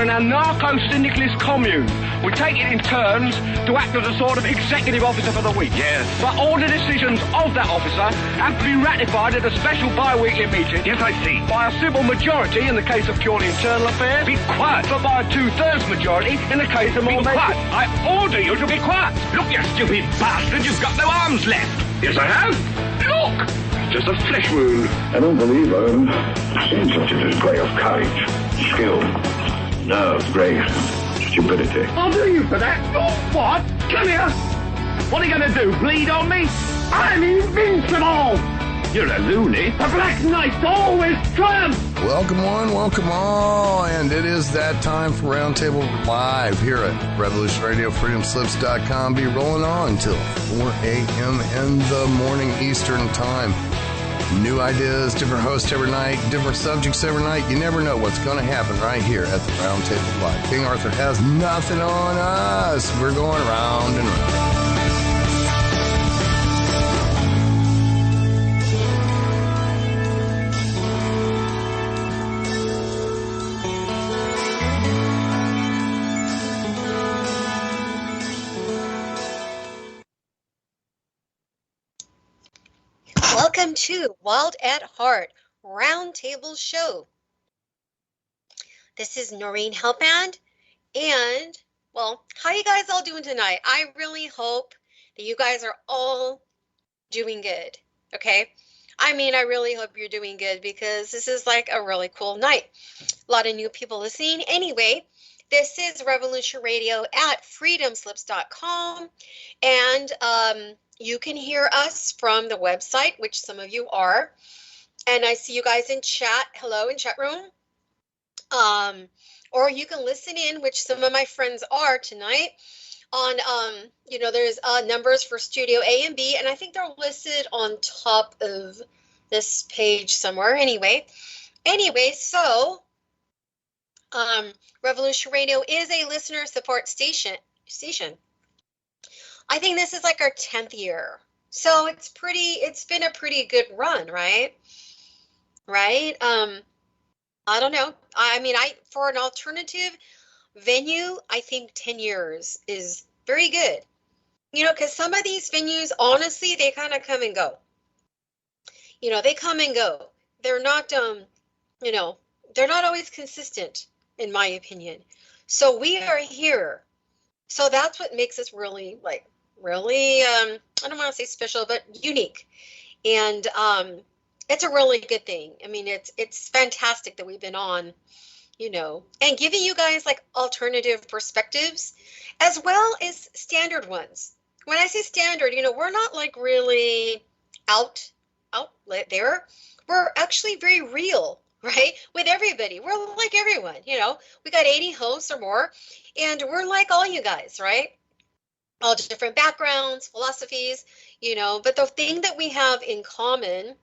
an anarcho-syndicalist commune. We take it in turns to act as a sort of executive officer for the week. Yes. But all the decisions of that officer have to be ratified at a special bi-weekly meeting. Yes, I see. By a civil majority in the case of purely internal affairs. Be quiet. But by a 2/3 majority in the case of more Be quiet. I order you to be quiet. Look, you stupid bastard, you've got no arms left. Yes, I have. Look. Just a flesh wound. I don't believe I've seen such a display of courage, skill, nerve, grace, stupidity. I'll do you for that. Oh, what? Come here. What are you going to do, bleed on me? I'm invincible. You're a loony. The Black Knight always triumphs. Welcome one, welcome all, and it is that time for Roundtable Live here at Revolution Radio, freedomslips.com. Be rolling on till 4 a.m. in the morning Eastern Time. New ideas, different hosts every night, different subjects every night. You never know what's going to happen right here at the Roundtable Live. King Arthur has nothing on us. We're going round and round. Welcome to Wild at Heart Roundtable Show. This is Noreen Helphand, and, well, how you guys all doing tonight? I really hope that you guys are all doing good, okay? I mean, I really hope you're doing good because this is like a really cool night. A lot of new people listening. Anyway, this is Revolution Radio at freedomslips.com, and you can hear us from the website, which some of you are. And I see you guys in chat. Hello in chat room. Or you can listen in, which some of my friends are tonight, on, there's numbers for Studio A and B. And I think they're listed on top of this page somewhere. Anyway, so Revolution Radio is a listener support station. I think this is like our 10th year. So it's been a pretty good run, right? Right? I don't know. I mean, for an alternative venue, I think 10 years is very good. You know, because some of these venues, honestly, they kind of come and go. You know, they come and go. They're not, they're not always consistent, in my opinion. So we are here. So that's what makes us really, I don't want to say special, but unique. And it's a really good thing. I mean, it's fantastic that we've been on, and giving you guys like alternative perspectives as well as standard ones. When I say standard, we're not like really out there. We're actually very real, right? With everybody. We're like everyone, we got 80 hosts or more, and we're like all you guys, right? All different backgrounds, philosophies, but the thing that we have in common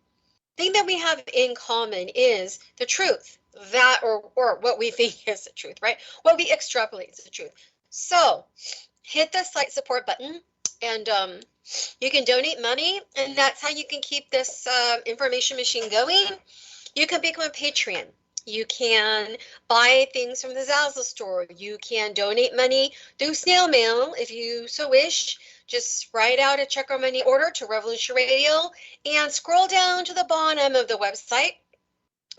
is the truth, that or what we think is the truth, right? What we extrapolate is the truth. So hit the site support button, and you can donate money, and that's how you can keep this information machine going. You can become a Patreon. You can buy things from the Zazzle store. You can donate money through snail mail if you so wish. Just write out a check or money order to Revolution Radio and scroll down to the bottom of the website.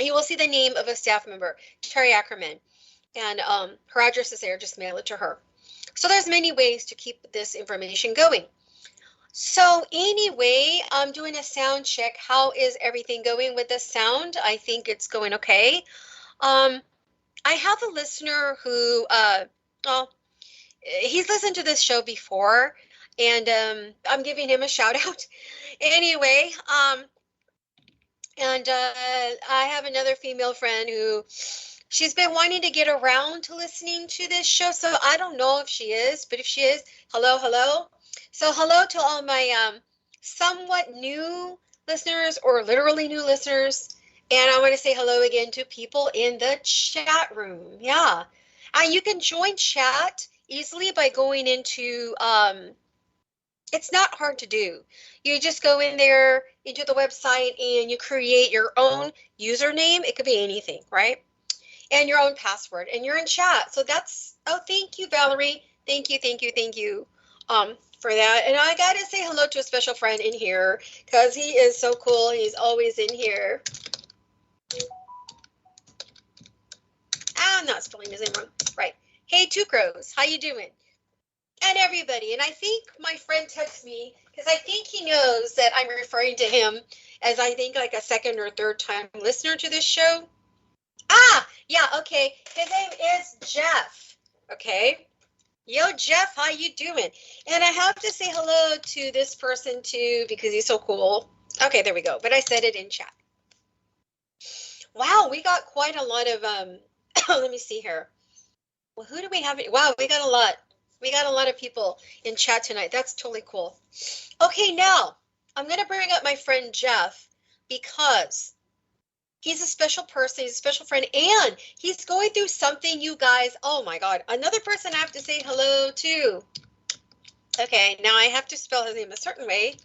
You will see the name of a staff member, Terry Ackerman, and her address is there. Just mail it to her. So there's many ways to keep this information going. So anyway, I'm doing a sound check. How is everything going with the sound? I think it's going okay. I have a listener who, he's listened to this show before, and I'm giving him a shout out. Anyway, and I have another female friend who she's been wanting to get around to listening to this show. So I don't know if she is, but if she is, hello. So hello to all my somewhat new listeners or literally new listeners. And I want to say hello again to people in the chat room. Yeah. You can join chat easily by going into, it's not hard to do. You just go in there into the website and you create your own username. It could be anything, right? and your own password, and you're in chat. So that's, oh, thank you, Valerie. Thank you, thank you, thank you for that. And I got to say hello to a special friend in here because he is so cool. He's always in here. I'm not spelling his name wrong. Right. Hey, Two Crows, how you doing? And everybody. And I think my friend texted me because I think he knows that I'm referring to him as, I think, like a second or third time listener to this show. Ah, yeah, okay. His name is Jeff. Okay. Yo, Jeff, how you doing? And I have to say hello to this person too because he's so cool. Okay, there we go. But I said it in chat. Wow, we got quite a lot of let me see here. Well, who do we have? Wow, we got a lot. We got a lot of people in chat tonight. That's totally cool. Okay, now I'm going to bring up my friend Jeff because he's a special person. He's a special friend, and he's going through something, you guys. Oh my God. Another person I have to say hello to. Okay, now I have to spell his name a certain way.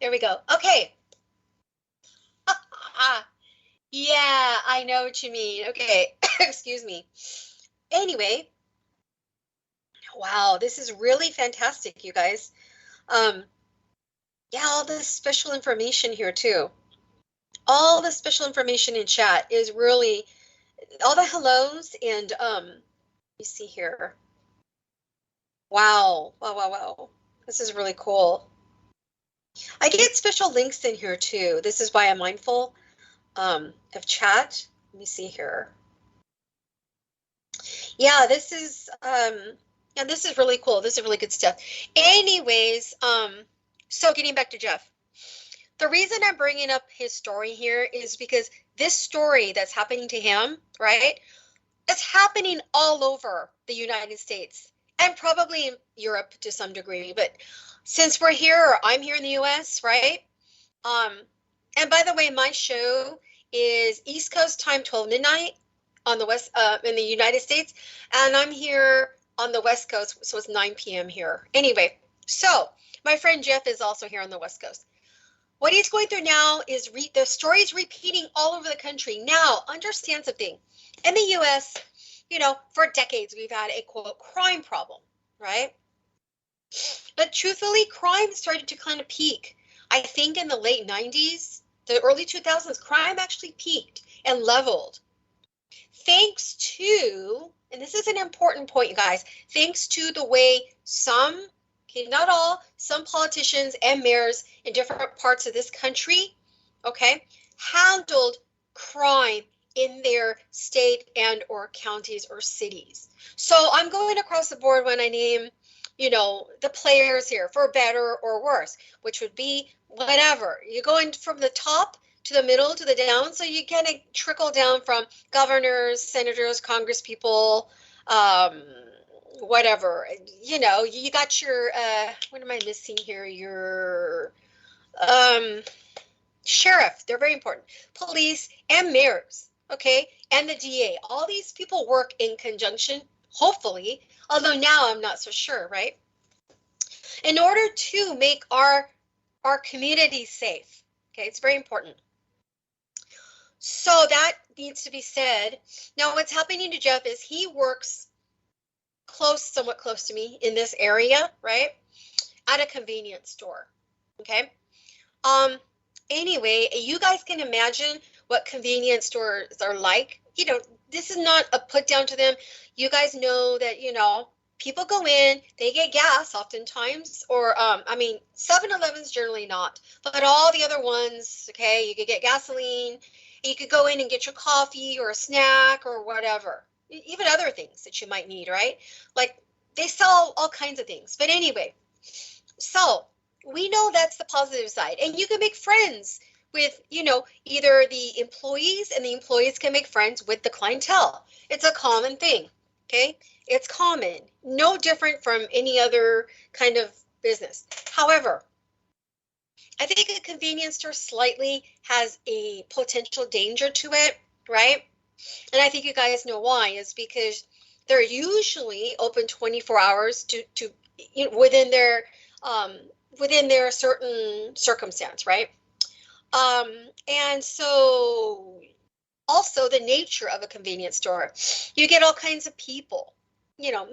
There we go. Okay. Yeah, I know what you mean. Okay, excuse me. Anyway, wow, this is really fantastic, you guys. Yeah, all this special information here too. All the special information in chat is really, all the hellos, and let me see here. Wow, wow, wow, wow. This is really cool. I get special links in here too. This is why I'm mindful of chat. Let me see here. Yeah, this is really cool. This is really good stuff. Anyways, so getting back to Jeff. The reason I'm bringing up his story here is because this story that's happening to him, right, it's happening all over the United States and probably in Europe to some degree. But since we're here, I'm here in the US, right? And by the way, my show is East Coast time, 12 midnight on the West, in the United States. And I'm here on the West Coast, so it's 9 p.m. here. Anyway, so my friend Jeff is also here on the West Coast. What he's going through now is the story's repeating all over the country. Now, understand something. In the US, you know, for decades, we've had a quote crime problem, right? But truthfully, crime started to kind of peak. I think in the late 90s, the early 2000s, crime actually peaked and leveled. Thanks to, and this is an important point, you guys, thanks to the way some, okay, not all, some politicians and mayors in different parts of this country, okay, handled crime in their state and or counties or cities. So I'm going across the board when I name, you know, the players here for better or worse, which would be whatever. You're going from the top to the middle to the down, so you kind of trickle down from governors, senators, congresspeople, whatever. You know, you got your, what am I missing here? Your sheriff, they're very important, police and mayors, okay, and the DA. All these people work in conjunction, hopefully, although now I'm not so sure, right? In order to make our community safe, okay, it's very important. So that needs to be said. Now, what's happening to Jeff is he works somewhat close to me in this area, right? At a convenience store, okay? Anyway, you guys can imagine what convenience stores are like. You know, this is not a put down to them. You guys know that, you know, people go in, they get gas oftentimes, or, I mean, 7-Eleven's generally not, but all the other ones, okay, you could get gasoline, you could go in and get your coffee or a snack or whatever, even other things that you might need, right? Like, they sell all kinds of things. But anyway, so we know that's the positive side. And you can make friends with, you know, either the employees, and the employees can make friends with the clientele. It's a common thing, okay? It's common, no different from any other kind of business. However, I think a convenience store slightly has a potential danger to it, right? And I think you guys know why. Is because they're usually open 24 hours to you know, within their certain circumstance, right? And so also the nature of a convenience store. You get all kinds of people,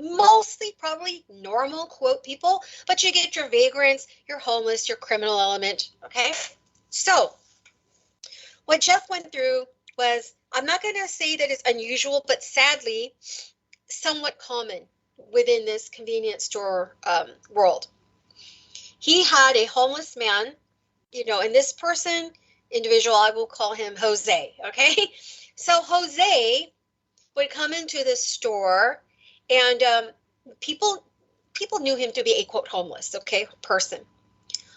mostly probably normal quote people, but you get your vagrants, your homeless, your criminal element. Okay. So what Jeff went through was, I'm not going to say that it's unusual, but sadly, somewhat common within this convenience store world. He had a homeless man, and this individual, I will call him Jose. Okay. So Jose would come into this store, and people knew him to be a quote homeless, okay, person.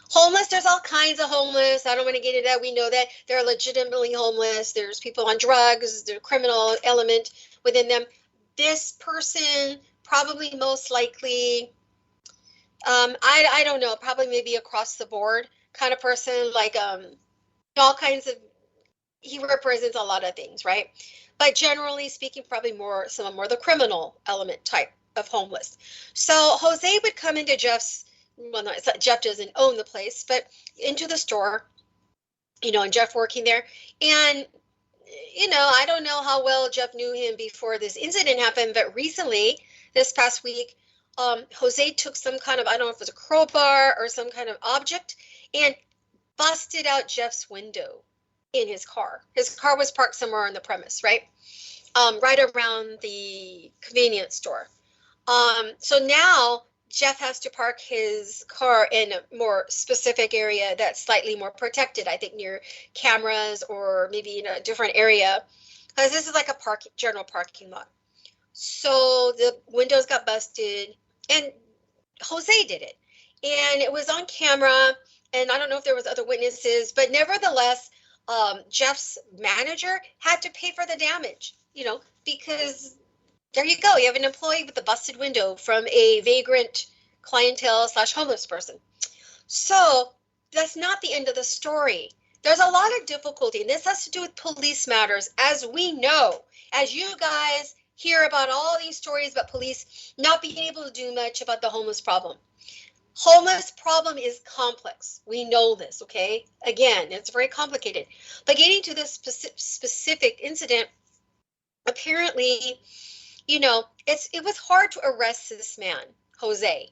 Homeless, there's all kinds of homeless. I don't want to get into that. We know that they're legitimately homeless. There's people on drugs, there's criminal element within them. This person probably most likely, I don't know, probably maybe across the board kind of person, like all kinds of, he represents a lot of things, right? But generally speaking, probably more the criminal element type of homeless. So Jose would come into Jeff's, well, not, Jeff doesn't own the place, but into the store, and Jeff working there. And, I don't know how well Jeff knew him before this incident happened, but recently, this past week, Jose took some kind of, I don't know if it was a crowbar or some kind of object, and busted out Jeff's window in his car. His car was parked somewhere on the premise, right? Right around the convenience store. So now Jeff has to park his car in a more specific area that's slightly more protected, I think near cameras or maybe in a different area, because this is like a general parking lot. So the windows got busted, and Jose did it. And it was on camera, and I don't know if there was other witnesses, but nevertheless, Jeff's manager had to pay for the damage, because there you go. You have an employee with a busted window from a vagrant clientele / homeless person. So that's not the end of the story. There's a lot of difficulty, and this has to do with police matters, as we know, as you guys hear about all these stories about police not being able to do much about the homeless problem. Homeless problem is complex. We know this, okay? Again, it's very complicated. But getting to this specific incident, apparently, it was hard to arrest this man, Jose.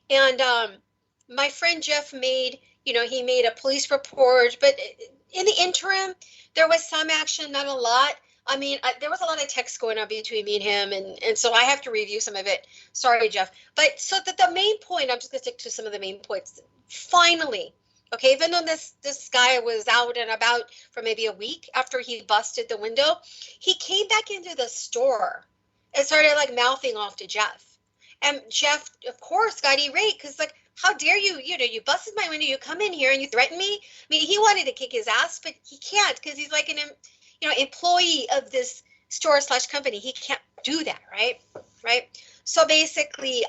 And my friend Jeff made a police report, but in the interim, there was some action, not a lot. I mean, there was a lot of text going on between me and him, and so I have to review some of it. Sorry, Jeff. But so the main point, I'm just going to stick to some of the main points. Finally, okay, even though this guy was out and about for maybe a week after he busted the window, he came back into the store and started like mouthing off to Jeff. And Jeff, of course, got irate because like, how dare you, you busted my window, you come in here and you threaten me. I mean, he wanted to kick his ass, but he can't because he's like an employee of this store / company. He can't do that, right? So basically,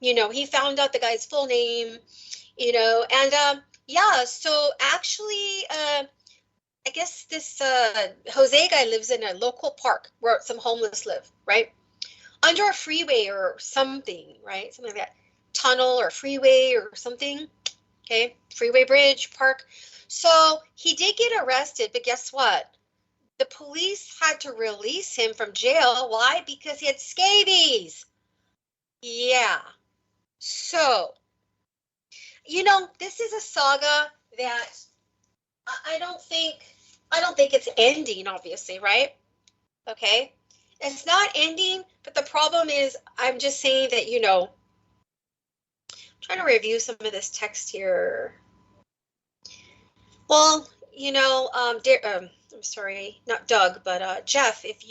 he found out the guy's full name, and yeah, so actually, I guess this Jose guy lives in a local park where some homeless live, right? Under a freeway or something, right? Something like that. Tunnel or freeway or something. Okay, freeway bridge, park. So he did get arrested, but guess what? The police had to release him from jail. Why? Because he had scabies. Yeah. So, this is a saga that I don't think it's ending, obviously, right? Okay. It's not ending, but the problem is I'm just saying that, I'm trying to review some of this text here. Well, I'm sorry, not Doug, but Jeff, if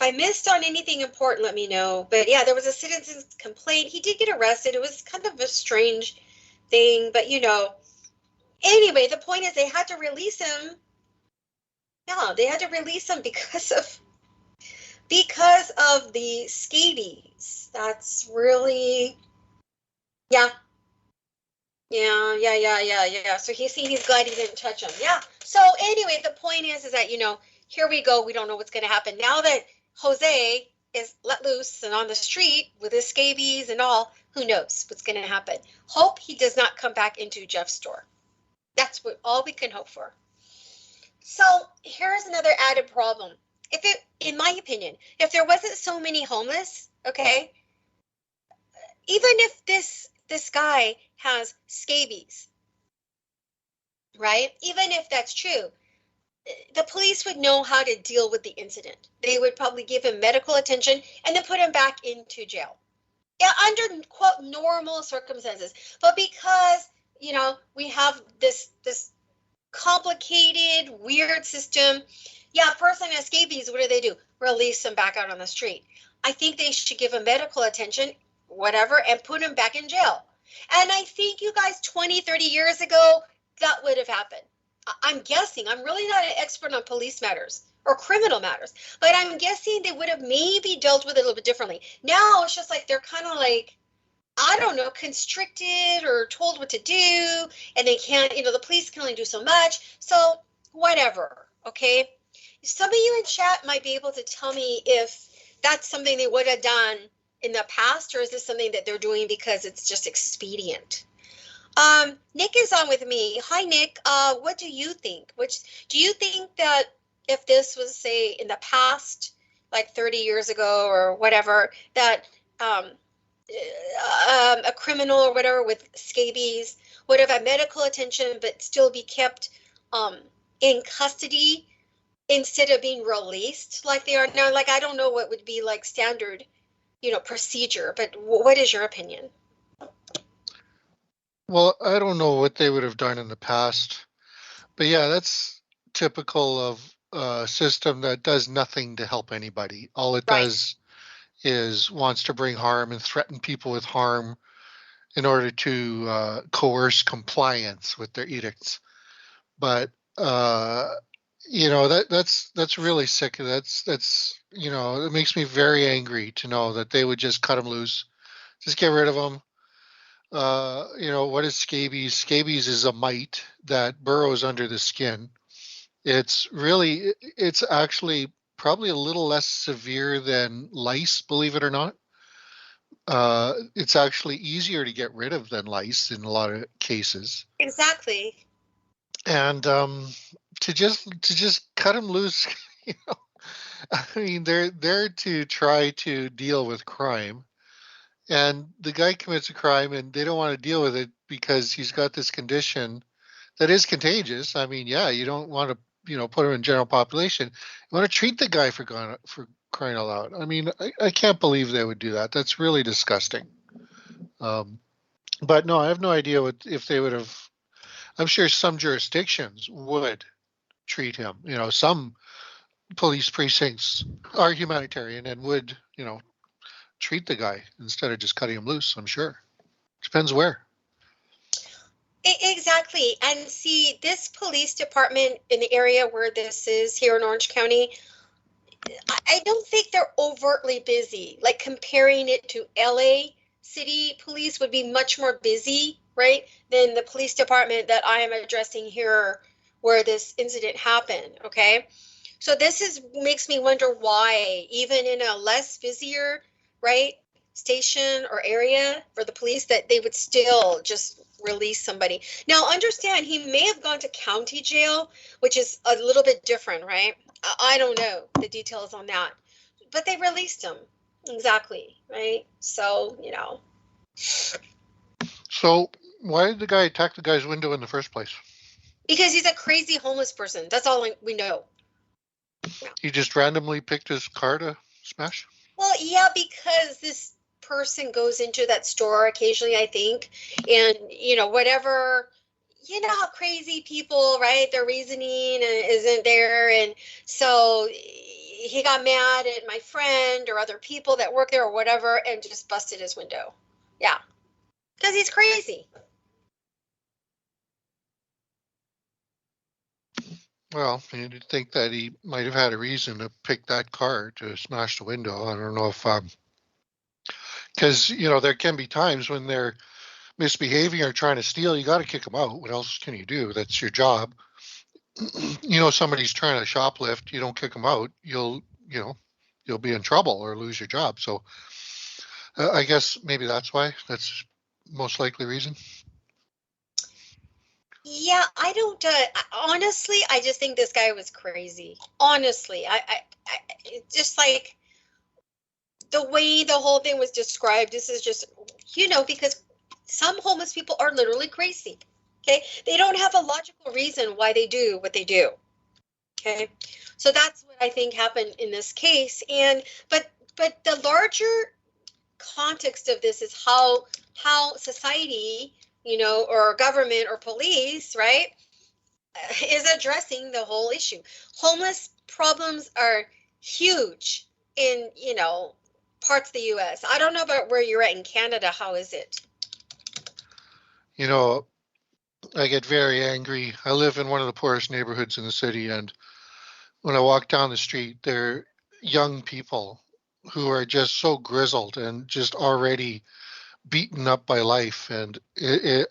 I missed on anything important, let me know. But yeah, there was a citizen's complaint. He did get arrested. It was kind of a strange thing, but anyway, the point is they had to release him. Yeah, they had to release him because of the scabies. That's really, yeah. So he's glad he didn't touch him. Yeah. So anyway, the point is that, here we go. We don't know what's going to happen. Now that Jose is let loose and on the street with his scabies and all, who knows what's going to happen. Hope he does not come back into Jeff's store. That's all we can hope for. So here's another added problem. If it, in my opinion, if there wasn't so many homeless, okay, even if this guy has scabies, right? Even if that's true, the police would know how to deal with the incident. They would probably give him medical attention and then put him back into jail. Yeah, under quote normal circumstances. But because, we have this complicated, weird system, yeah, person has scabies, what do? Release them back out on the street. I think they should give him medical attention, whatever, and put him back in jail. And I think you guys 20, 30 years ago, that would have happened. I'm guessing. I'm really not an expert on police matters or criminal matters, but I'm guessing they would have maybe dealt with it a little bit differently. Now it's just like they're kind of like, I don't know, constricted or told what to do, and they can't, the police can only do so much. So whatever, okay? Some of you in chat might be able to tell me if that's something they would have done in the past, or is this something that they're doing because it's just expedient? Nick is on with me. Hi, Nick. What do you think? Do you think that if this was, say, in the past, like 30 years ago or whatever, that a criminal or whatever with scabies would have had medical attention but still be kept in custody instead of being released like they are now? Like, I don't know what would be like standard, procedure, but what is your opinion? Well, I don't know what they would have done in the past, but yeah, that's typical of a system that does nothing to help anybody. All it Right. does is wants to bring harm and threaten people with harm in order to coerce compliance with their edicts. But that's really sick. That's it makes me very angry to know that they would just cut them loose, just get rid of them. What is scabies? Scabies is a mite that burrows under the skin. It's actually probably a little less severe than lice, believe it or not. It's actually easier to get rid of than lice in a lot of cases. Exactly. And to just cut them loose, I mean, they're there to try to deal with crime. And the guy commits a crime and they don't want to deal with it because he's got this condition that is contagious. I mean, yeah, you don't want to, put him in general population. You want to treat the guy for crying out loud. I mean, I can't believe they would do that. That's really disgusting. But no, I have no idea if they would have. I'm sure some jurisdictions would treat him. Some police precincts are humanitarian and would, treat the guy instead of just cutting him loose. I'm sure. Depends where. Exactly. And see, this police department in the area where this is here in Orange County, I don't think they're overtly busy. Like comparing it to LA City Police would be much more busy, right, than the police department that I am addressing here where this incident happened, okay? So this makes me wonder why, even in a less busier, right, station or area for the police, that they would still just release somebody. Now, understand, he may have gone to county jail, which is a little bit different, right? I don't know the details on that, but they released him. Exactly, right? So, So why did the guy attack the guy's window in the first place? Because he's a crazy homeless person. That's all we know. Yeah. He just randomly picked his car to smash? Well, yeah, because this person goes into that store occasionally, I think, and whatever, how crazy people, right, their reasoning isn't there, and so he got mad at my friend or other people that work there or whatever and just busted his window. Yeah, because he's crazy. Well, you'd think that he might have had a reason to pick that car to smash the window. I don't know if because there can be times when they're misbehaving or trying to steal. You got to kick them out. What else can you do? That's your job. Somebody's trying to shoplift. You don't kick them out. You'll be in trouble or lose your job. So I guess maybe that's why. That's most likely reason. Yeah, I don't. Honestly, I just think this guy was crazy. Honestly, it's just like the way the whole thing was described. This is just, because some homeless people are literally crazy. Okay, they don't have a logical reason why they do what they do. Okay, so that's what I think happened in this case. And but the larger context of this is how society, or government or police, right, is addressing the whole issue. Homeless problems are huge in, parts of the US. I don't know about where you're at in Canada. How is it? You know, I get very angry. I live in one of the poorest neighborhoods in the city, and when I walk down the street, there are young people who are just so grizzled and just already beaten up by life, and it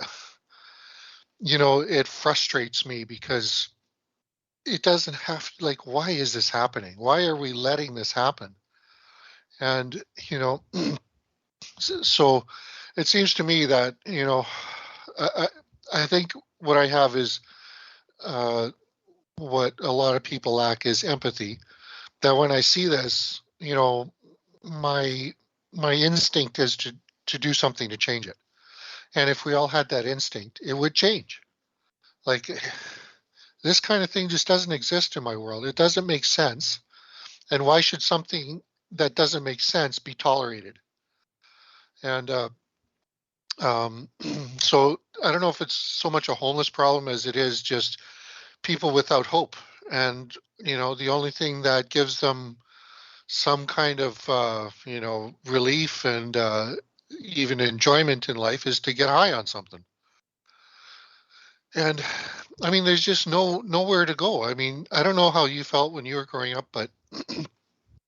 frustrates me because it doesn't have like, why is this happening? Why are we letting this happen? And so it seems to me that I, I I think what I have is uh, what a lot of people lack is empathy. That when I see this, my my instinct is to do something to change it. And if we all had that instinct, it would change. Like this kind of thing just doesn't exist in my world. It doesn't make sense. And why should something that doesn't make sense be tolerated? And um, so I don't know if it's so much a homeless problem as it is just people without hope. And the only thing that gives them some kind of relief and even enjoyment in life is to get high on something. And I mean, there's just nowhere to go. I mean, I don't know how you felt when you were growing up, but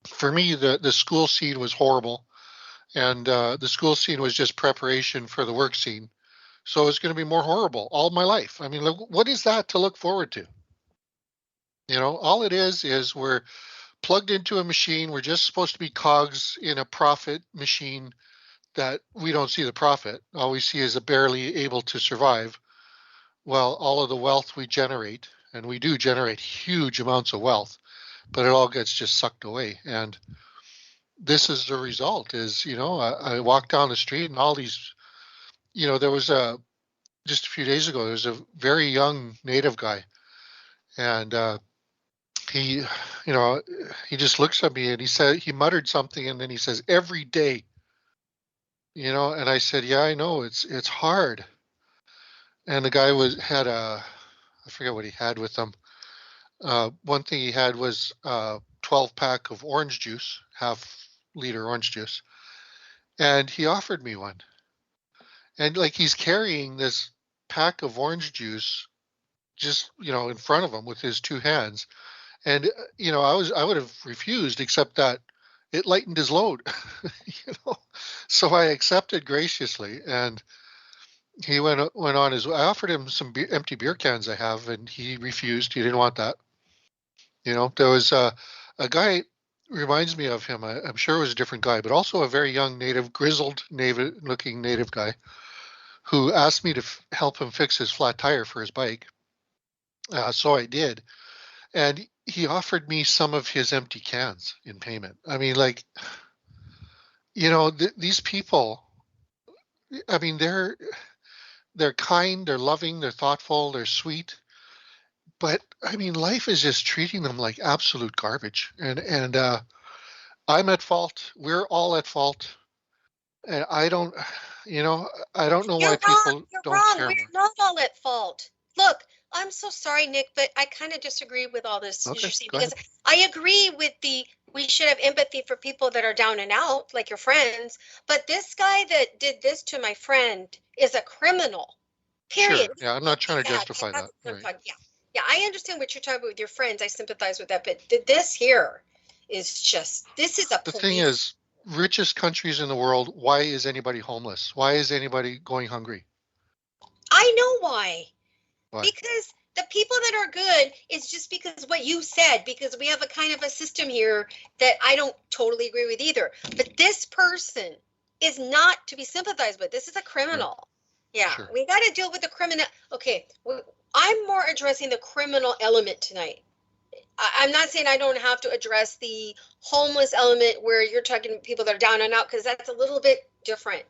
for me, the school scene was horrible, and the school scene was just preparation for the work scene. So it's going to be more horrible all my life. I mean, what is that to look forward to? All it is we're plugged into a machine. We're just supposed to be cogs in a profit machine that we don't see the profit. All we see is a barely able to survive. Well, all of the wealth we generate, and we do generate huge amounts of wealth, but it all gets just sucked away. And this is the result is, I walk down the street and all these, there was just a few days ago, there was a very young native guy, and he, he just looks at me and he muttered something, and then he says, every day, and I said, yeah, I know it's hard. And the guy had I forget what he had with him. One thing he had was a 12 pack of orange juice, half-liter orange juice, and he offered me one. And like he's carrying this pack of orange juice just in front of him with his two hands, and I would have refused except that it lightened his load, you know. So I accepted graciously, and he went on his way. I offered him some empty beer cans I have, and he refused. He didn't want that. There was a guy reminds me of him. I'm sure it was a different guy, but also a very young native, grizzled looking native guy who asked me to help him fix his flat tire for his bike. So I did, and he offered me some of his empty cans in payment. I mean, like, these people. I mean, they're kind, they're loving, they're thoughtful, they're sweet. But I mean, life is just treating them like absolute garbage, and I'm at fault. We're all at fault, and I don't know You're why wrong. people You're don't wrong. care We're more. not all at fault. Look, I'm so sorry, Nick, but I kind of disagree with all this you're Okay, saying go because ahead. I agree with we should have empathy for people that are down and out, like your friends. But this guy that did this to my friend is a criminal. Period. Sure. Yeah, I'm He not trying to justify that. Right. Yeah. Yeah, I understand what you're talking about with your friends. I sympathize with that. But this here this is a The thing police. is, richest countries in the world, why is anybody homeless? Why is anybody going hungry? I know why. Why? Because the people that are good is just because what you said, because we have a kind of a system here that I don't totally agree with either. But this person is not to be sympathized with. This is a Right. criminal. Yeah, Sure. we got to deal with the criminal. Okay, I'm more addressing the criminal element tonight. I'm not saying I don't have to address the homeless element where you're talking people that are down and out, because that's a little bit different.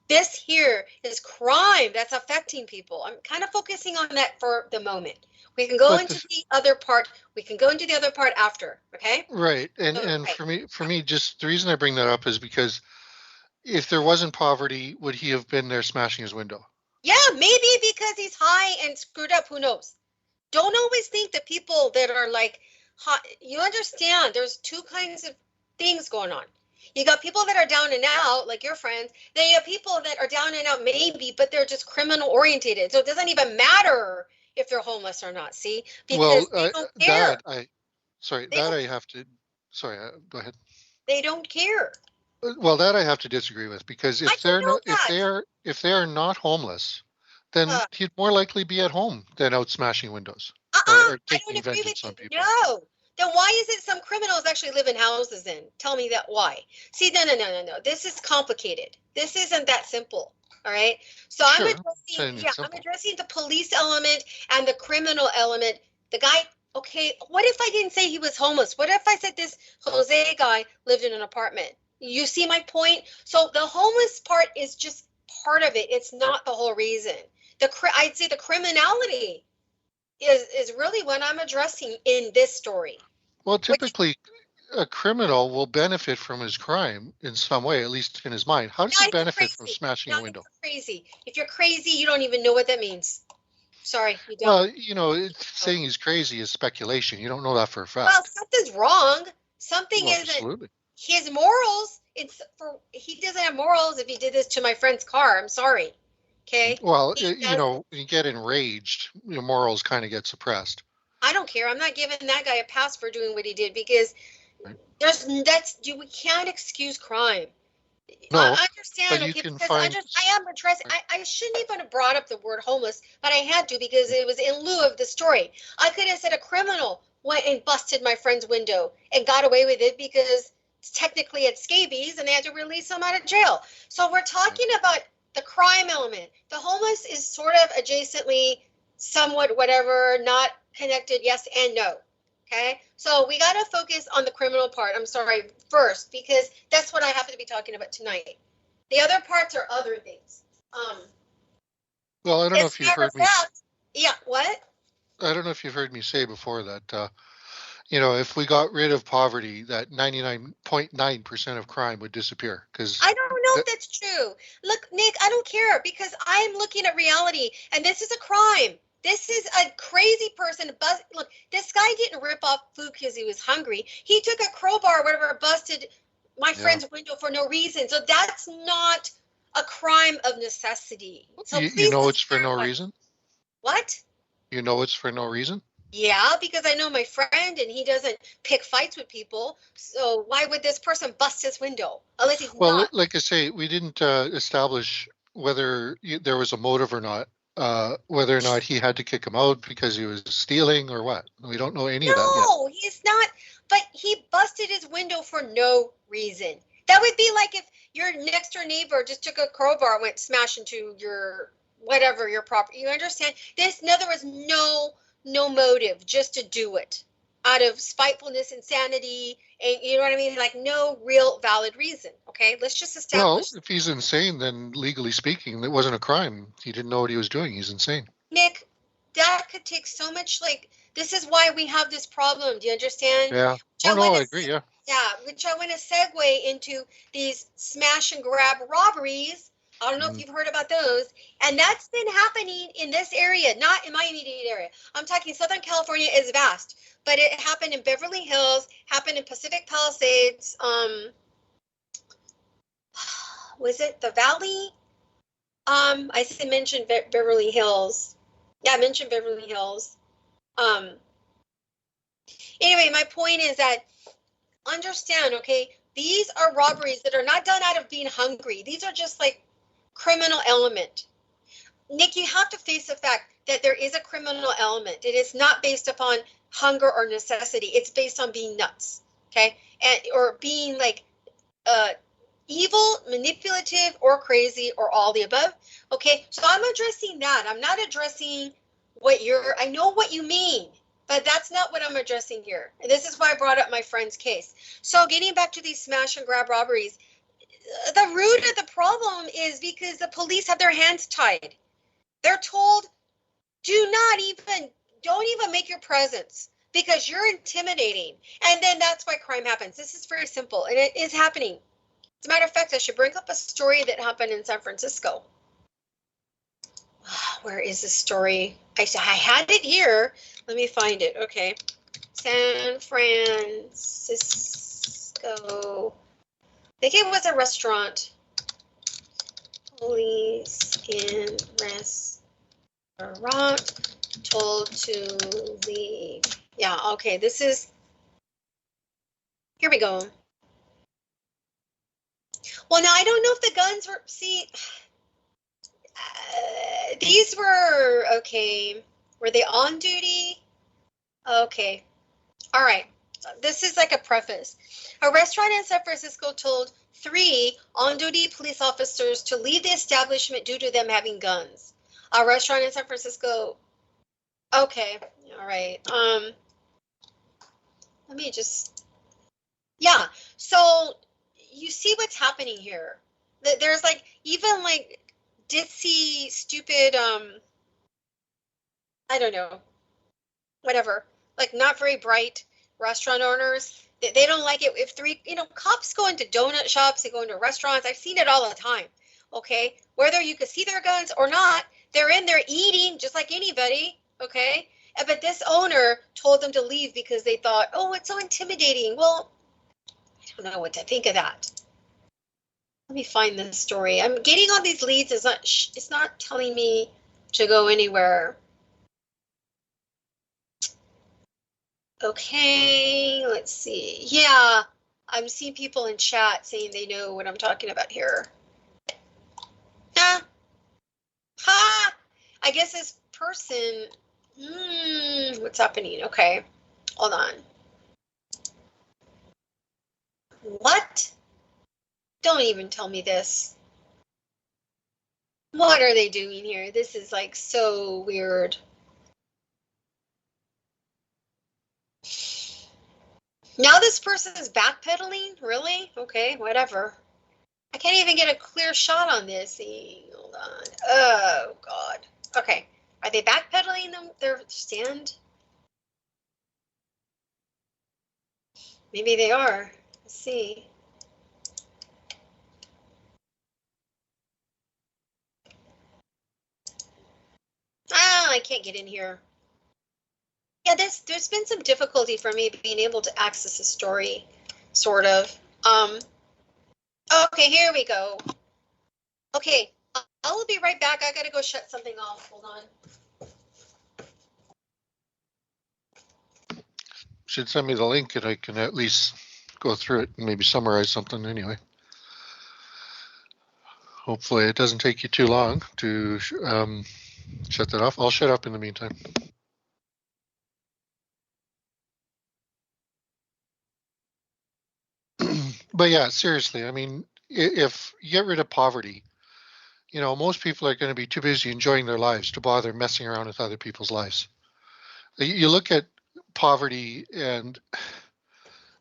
This here is crime that's affecting people. I'm kind of focusing on that for the moment. We can go into the other part. We can go into the other part after. Okay. Right. And for me, just the reason I bring that up is because if there wasn't poverty, would he have been there smashing his window? Yeah, maybe because he's high and screwed up. Who knows? Don't always think that people that are like hot. You understand? There's two kinds of things going on. You got people that are down and out, like your friends. Then you have people that are down and out, maybe, but they're just criminal orientated. So it doesn't even matter if they're homeless or not. See, because they don't care. Go ahead. They don't care. Well, that I have to disagree with, because if they are not homeless, then he'd more likely be at home than out smashing windows or taking vengeance on people. No. Then why is it some criminals actually live in houses then? Tell me that why. See, no. This is complicated. This isn't that simple. All right. So sure. I'm addressing the police element and the criminal element. The guy, okay, what if I didn't say he was homeless? What if I said this Jose guy lived in an apartment? You see my point? So the homeless part is just part of it. It's not the whole reason. I'd say the criminality is really what I'm addressing in this story. Well, typically, a criminal will benefit from his crime in some way, at least in his mind. How does he benefit from smashing a window? Crazy. If you're crazy, you don't even know what that means. Sorry, you Well, don't. saying he's crazy is speculation. You don't know that for a fact. Well, something's wrong. Something isn't. Absolutely. His morals. He doesn't have morals if he did this to my friend's car. I'm sorry. Okay. Well, when you get enraged, your morals kind of get suppressed. I don't care. I'm not giving that guy a pass for doing what he did, because we can't excuse crime. No, I understand. But you can find. I am addressing. I shouldn't even have brought up the word homeless, but I had to because it was in lieu of the story. I could have said a criminal went and busted my friend's window and got away with it because technically it's scabies and they had to release him out of jail. So we're talking about the crime element. The homeless is sort of adjacently, somewhat whatever, not connected, yes and no. Okay, so we got to focus on the criminal part. I'm sorry, first, because that's what I happen to be talking about tonight. The other parts are other things. Well, I don't know if you've heard me. Yeah, what? I don't know if you've heard me say before that, if we got rid of poverty, that 99.9% of crime would disappear. Because I don't know if that's true. Look, Nick, I don't care, because I'm looking at reality, and this is a crime. This is a crazy person. Look, this guy didn't rip off food because he was hungry. He took a crowbar or whatever, busted my friend's window for no reason. So that's not a crime of necessity. So you know it's for no reason? What? You know it's for no reason? Yeah, because I know my friend and he doesn't pick fights with people. So why would this person bust his window? Unless he's not. Like I say, we didn't establish whether there was a motive or not. Whether or not he had to kick him out because he was stealing or what. We don't know any of that yet. No, he's not. But he busted his window for no reason. That would be like if your next door neighbor just took a crowbar and went smash into your property. You understand? In other words, no motive, just to do it out of spitefulness, insanity, and you know what I mean? Like no real valid reason. Okay, let's just establish. Well, if he's insane, then legally speaking, it wasn't a crime. He didn't know what he was doing. He's insane. Nick, that could take so much. This is why we have this problem. Do you understand? Yeah. I agree. Yeah. Yeah, which I want to segue into these smash and grab robberies. I don't know if you've heard about those. And that's been happening in this area, not in my immediate area. I'm talking Southern California is vast. But it happened in Beverly Hills, happened in Pacific Palisades. Was it the Valley? I mentioned Beverly Hills. Yeah, I mentioned Beverly Hills. Anyway, my point is that understand, okay, these are robberies that are not done out of being hungry. These are just like criminal element. Nick, you have to face the fact that there is a criminal element. It is not based upon hunger or necessity. It's based on being nuts, okay, or being like evil, manipulative, or crazy, or all the above. Okay, so I'm addressing that. I'm not addressing I know what you mean, but that's not what I'm addressing here. And this is why I brought up my friend's case. So getting back to these smash and grab robberies, the root of the problem is because the police have their hands tied. They're told, don't even make your presence because you're intimidating. And then that's why crime happens. This is very simple, and it is happening. As a matter of fact, I should bring up a story that happened in San Francisco. Where is this story? I had it here. Let me find it. Okay. San Francisco. I think it was a restaurant. Police in restaurant told to leave. Yeah, okay. This is. Here we go. Well, now I don't know if the guns were. See. These were, okay, were they on duty? Okay, all right, this is like a preface. A restaurant in San Francisco told 3 on-duty police officers to leave the establishment due to them having guns. A restaurant in San Francisco, okay, all right, let me just, yeah, so you see what's happening here. There's like, even like, ditzy, stupid, I don't know, whatever, like not very bright restaurant owners. They don't like it if 3, cops go into donut shops, they go into restaurants. I've seen it all the time, okay? Whether you can see their guns or not, they're in there eating just like anybody, okay? But this owner told them to leave because they thought, oh, it's so intimidating. Well, I don't know what to think of that. Let me find this story. I'm getting all these leads. It's not telling me to go anywhere. Okay, let's see. Yeah, I'm seeing people in chat saying they know what I'm talking about here. Ha! I guess this person, what's happening? Okay, hold on. What? Don't even tell me this. What are they doing here? This is like so weird. Now this person is backpedaling? Really? Okay, whatever. I can't even get a clear shot on this. Hold on. Oh, God. Okay. Are they backpedaling their stand? Maybe they are. Let's see. I can't get in here. Yeah, there's been some difficulty for me being able to access the story, sort of. Okay, here we go. Okay, I'll be right back. I gotta go shut something off. Hold on. Should send me the link and I can at least go through it and maybe summarize something anyway. Hopefully it doesn't take you too long to shut that off. I'll shut up in the meantime. But yeah, seriously, I mean, if you get rid of poverty, most people are going to be too busy enjoying their lives to bother messing around with other people's lives. You look at poverty and,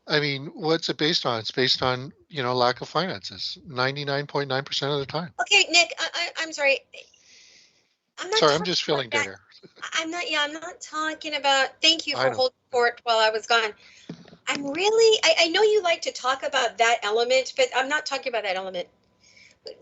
I mean, what's it based on? It's based on, lack of finances, 99.9% of the time. Okay, Nick, I'm sorry. I'm just feeling good here. I'm not talking about, thank you for holding court while I was gone. I'm really, I know you like to talk about that element, but I'm not talking about that element.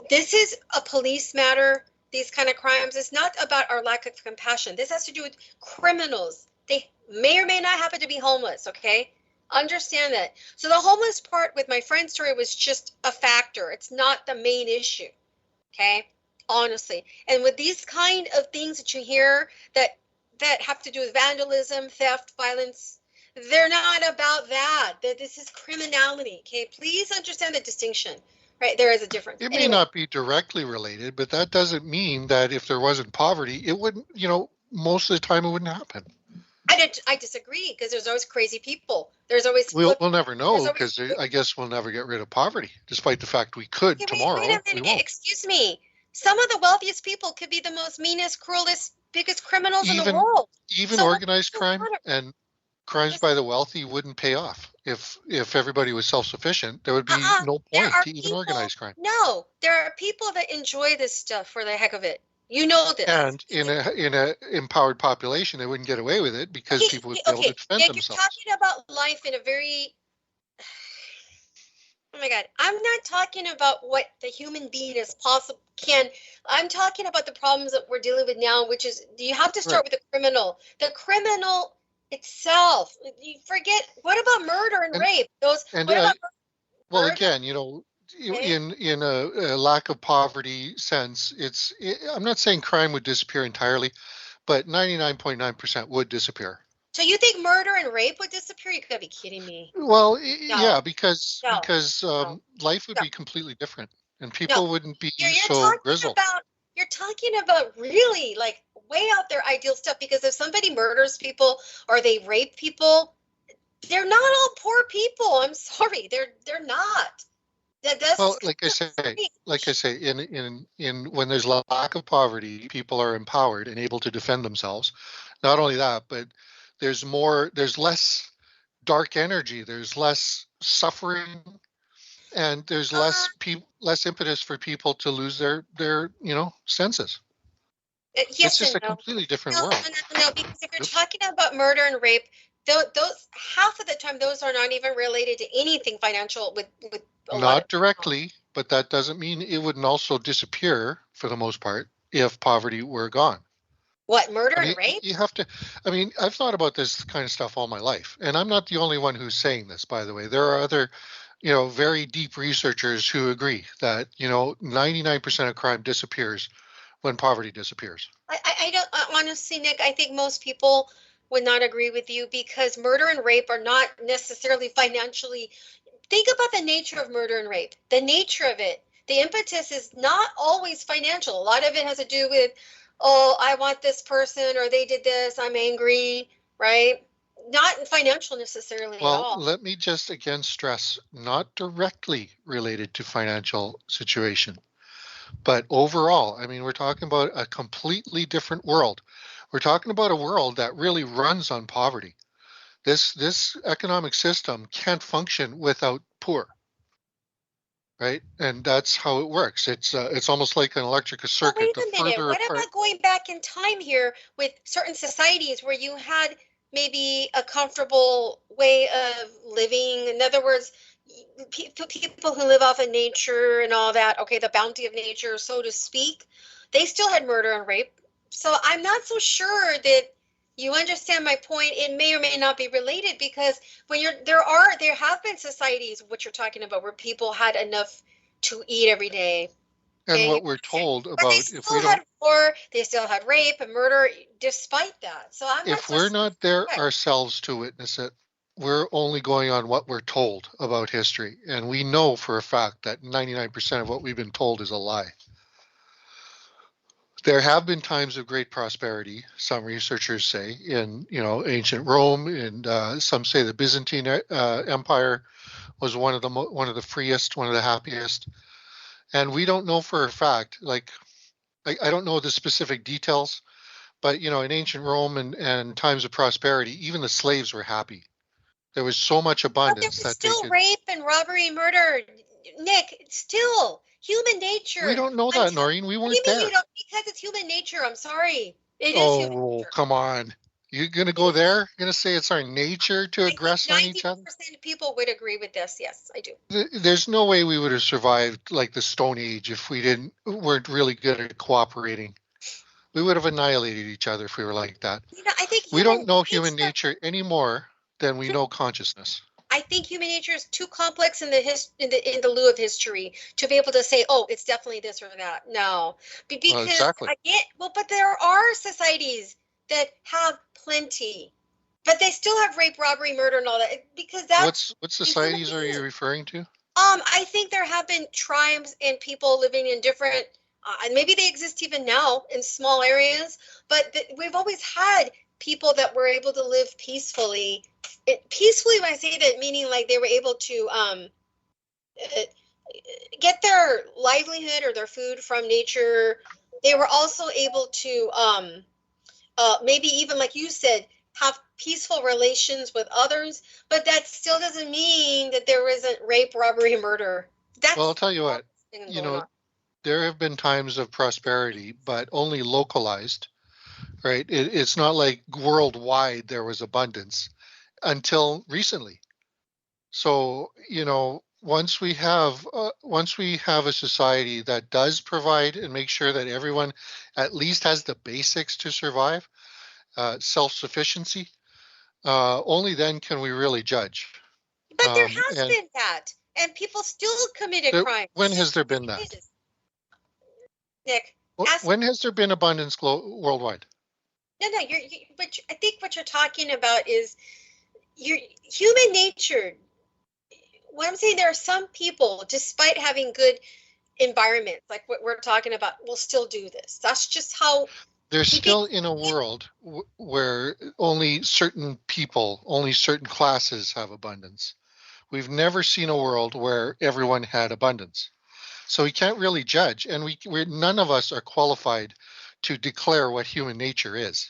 This is a police matter, these kind of crimes. It's not about our lack of compassion. This has to do with criminals. They may or may not happen to be homeless, okay? Understand that. So the homeless part with my friend's story was just a factor. It's not the main issue, okay? Honestly. And with these kind of things that you hear that have to do with vandalism, theft, violence, they're not about that. This is criminality, okay? Please understand the distinction, right? There is a difference. It may not be directly related, but that doesn't mean that if there wasn't poverty, it wouldn't, most of the time it wouldn't happen. I disagree, because there's always crazy people. There's always... We'll never know, because I guess we'll never get rid of poverty, despite the fact we could tomorrow. Wait a minute. Excuse me. Some of the wealthiest people could be the most meanest, cruelest biggest criminals in the Even world. even So organized what's crime the matter? and crimes by the wealthy wouldn't pay off if everybody was self-sufficient. There would be no There point are to even people. organized crime. No, there are people that enjoy this stuff for the heck of it. You know this. And in a empowered population, they wouldn't get away with it because Okay, people would be able to okay, defend Nick, you're themselves. talking about life in a very. Oh my God, I'm not talking about what the human being is possible can. I'm talking about the problems that we're dealing with now, which is you have to Right. start with the criminal. The criminal itself. You forget. What about murder and And rape? Those. and What about well, murder? again, Okay. in a lack of poverty sense, I'm not saying crime would disappear entirely, but 99.9% would disappear. So you think murder and rape would disappear? You gotta be kidding me. Well, No, yeah, because no, no, life would no, be completely different, and no. people wouldn't be You're so talking grizzled. about really like way out there ideal stuff because if somebody murders people or they rape people, they're not all poor people. I'm sorry, they're not. That's Well, just kind of like I strange. say, in when there's lack of poverty, people are empowered and able to defend themselves. Not only that, but there's less dark energy, there's less suffering, and there's Uh, less impetus for people to lose their senses. It's yes just and a no. completely different No, world. no, no, no, because if you're Oops. talking about murder and rape, those half of the time those are not even related to anything financial with a lot of Not people. directly, but that doesn't mean it wouldn't also disappear for the most part if poverty were gone. What, murder I and mean, rape? you have to. I mean, I've thought about this kind of stuff all my life, and I'm not the only one who's saying this. By the way, there are other, very deep researchers who agree that 99% of crime disappears when poverty disappears. I don't honestly, Nick, I think most people would not agree with you because murder and rape are not necessarily financially. Think about the nature of murder and rape. The nature of it. The impetus is not always financial. A lot of it has to do with, oh, I want this person or they did this, I'm angry, right? Not financial necessarily at Well, all. let me just again stress, not directly related to financial situation, but overall. I mean, we're talking about a completely different world. We're talking about a world that really runs on poverty. This economic system can't function without poor, right? And that's how it works. It's almost like an electrical But circuit. wait The a minute. further What apart, about going back in time here with certain societies where you had maybe a comfortable way of living? In other words, people who live off of nature and all that, okay, the bounty of nature, so to speak, they still had murder and rape. So I'm not so sure that you understand my point. It may or may not be related because when there have been societies, what you're talking about, where people had enough to eat every day. and Okay, what we're told but they about still had war, they still had rape and murder despite that. So I'm not if so we're not there sure. ourselves to witness it, we're only going on what we're told about history. And we know for a fact that 99% of what we've been told is a lie. There have been times of great prosperity, some researchers say, in ancient Rome, and some say the Byzantine Empire was one of the freest, one of the happiest. And we don't know for a fact. Like I don't know the specific details, but in ancient Rome and times of prosperity, even the slaves were happy. There was so much But there abundance was that they still could. rape and robbery and murder. Nick, it's still human We nature. don't know that, Until Noreen. We what do you weren't mean you there. don't? Because it's human nature. I'm sorry. It is human Oh, nature. come on. You gonna It go is. there? Gonna say it's our nature to I think aggress on each other? 90% of people would agree with this. Yes, I do. There's no way we would have survived like the Stone Age if we weren't really good at cooperating. We would have annihilated each other if we were like that. I think We human don't know human nature. nature any more than we know consciousness. I think human nature is too complex in the lieu of history to be able to say, oh, it's definitely this or that. No, Well, because exactly. but there are societies that have plenty, but they still have rape, robbery, murder, and all that because that's What the human societies are you being. referring to? I think there have been tribes and people living in different, and maybe they exist even now in small areas, but we've always had people that were able to live peacefully. Peacefully, when I say that, meaning like they were able to uh, get their livelihood or their food from nature. They were also able to maybe even like you said, have peaceful relations with others, but that still doesn't mean that there isn't rape, robbery, and murder. That's Well, I'll tell you what, going you know, on. there have been times of prosperity, but only localized, right? It's not like worldwide there was abundance until recently. So, once we have a society that does provide and make sure that everyone at least has the basics to survive, self-sufficiency, only then can we really judge. But there has And been that, and people still committed crimes. when It's has just there the way been it that? is. Nick, ask. When has there been abundance worldwide? No. I think what you're talking about is your human nature. What I'm saying, there are some people, despite having good environments, like what we're talking about, will still do this. That's just how. They're still in a world where only certain people, only certain classes have abundance. We've never seen a world where everyone had abundance. So we can't really judge, and we're none of us are qualified to declare what human nature is.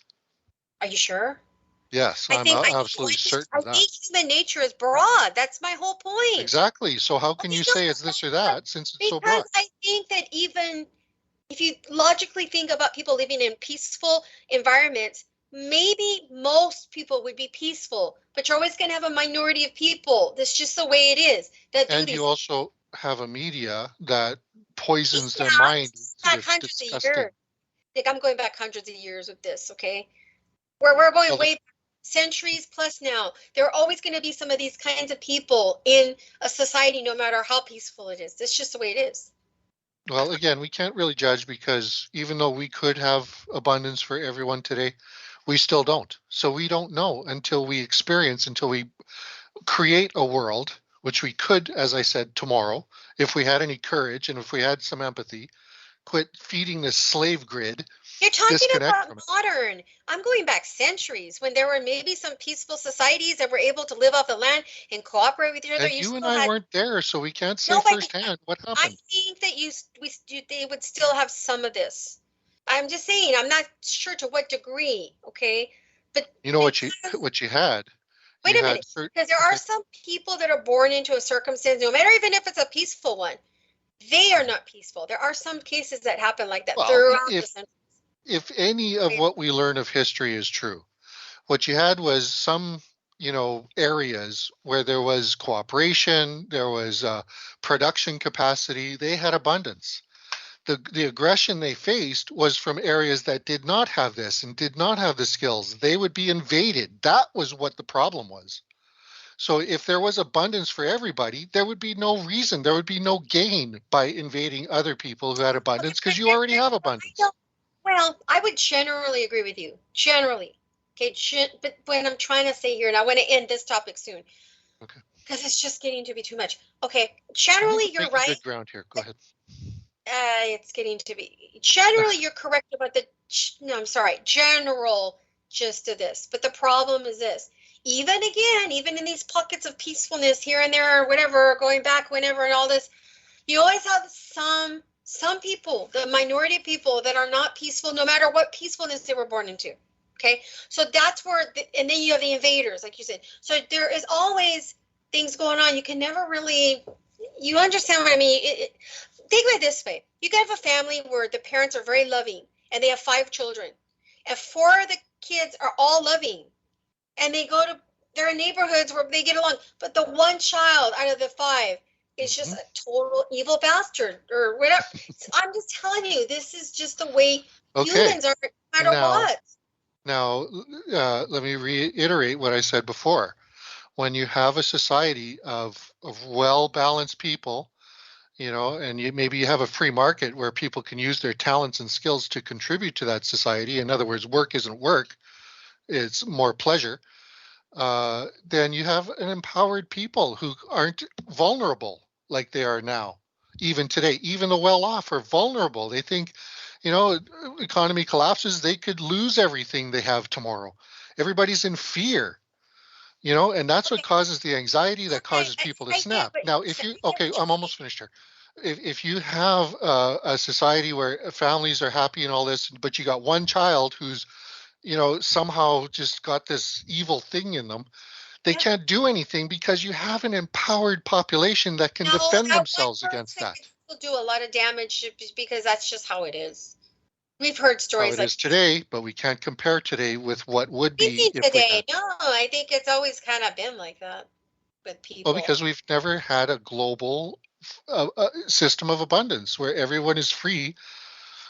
Are you sure? Yes, I'm absolutely certain of I that. think human nature is broad. That's my whole point. Exactly. So how can you say it's this or that since it's so broad? Because I think that even if you logically think about people living in peaceful environments, maybe most people would be peaceful, but you're always going to have a minority of people. That's just the way it is. That do And these. you also have a media that poisons their Yeah, mind back with hundreds of disgusting. years. Like, I'm going back hundreds of years with this, okay? We're going Well, way back, centuries plus now. There are always going to be some of these kinds of people in a society, no matter how peaceful it is. That's just the way it is. Well, again, we can't really judge because even though we could have abundance for everyone today, we still don't. So we don't know until we experience, until we create a world, which we could, as I said, tomorrow, if we had any courage and if we had some empathy, quit feeding this slave grid. You're talking disconnect about from it. modern. I'm going back centuries when there were maybe some peaceful societies that were able to live off the land and cooperate with each other. And you and I weren't there, so we can't say No, but firsthand what I happened. think that they would still have some of this. I'm just saying, I'm not sure to what degree, okay? But You know what you had? Wait You a had minute, because there are some people that are born into a circumstance, no matter even if it's a peaceful one, they are not peaceful. There are some cases that happen like that Well, throughout the centuries. if any of what we learn of history is true, what you had was some, areas where there was cooperation, there was production capacity, they had abundance. The aggression they faced was from areas that did not have this and did not have the skills. They would be invaded. That was what the problem was. So if there was abundance for everybody, there would be no reason, there would be no gain by invading other people who had abundance because you already have abundance. Well, I would generally agree with you. Generally. Okay, but what I'm trying to say here, and I want to end this topic soon. Okay. Because it's just getting to be too much. Okay, generally you're right. Good ground here. Go ahead. It's getting to be. Generally, you're correct about general gist of this. But the problem is this. Even in these pockets of peacefulness here and there or whatever, going back whenever and all this, you always have some people, the minority of people that are not peaceful, no matter what peacefulness they were born into. Okay, so that's where, and then you have the invaders, like you said. So there is always things going on. You can never really, you understand what I mean? Think of it this way. You can have a family where the parents are very loving and they have 5 children. And 4 of the kids are all loving. And they're in neighborhoods where they get along. But the one child out of the 5 is just a total evil bastard or whatever. I'm just telling you, this is just the way humans are, no matter what. Now, let me reiterate what I said before. When you have a society of well-balanced people, and maybe you have a free market where people can use their talents and skills to contribute to that society. In other words, work isn't work, it's more pleasure. Then you have an empowered people who aren't vulnerable like they are now. Even today, even the well-off are vulnerable. They think, economy collapses, they could lose everything they have tomorrow. Everybody's in fear. And that's what causes the anxiety that causes people to snap. Now, I'm almost finished here. If you have a society where families are happy and all this, but you got one child who's somehow just got this evil thing in them. They Yeah. can't do anything because you have an empowered population that can No, defend that one themselves against person that. will do a lot of damage because that's just how it is. We've heard How stories it like is today, but we can't compare today with what would be thinking if we today. had. No, I think it's always kind of been like that with Well, people. because we've never had a global system of abundance where everyone is free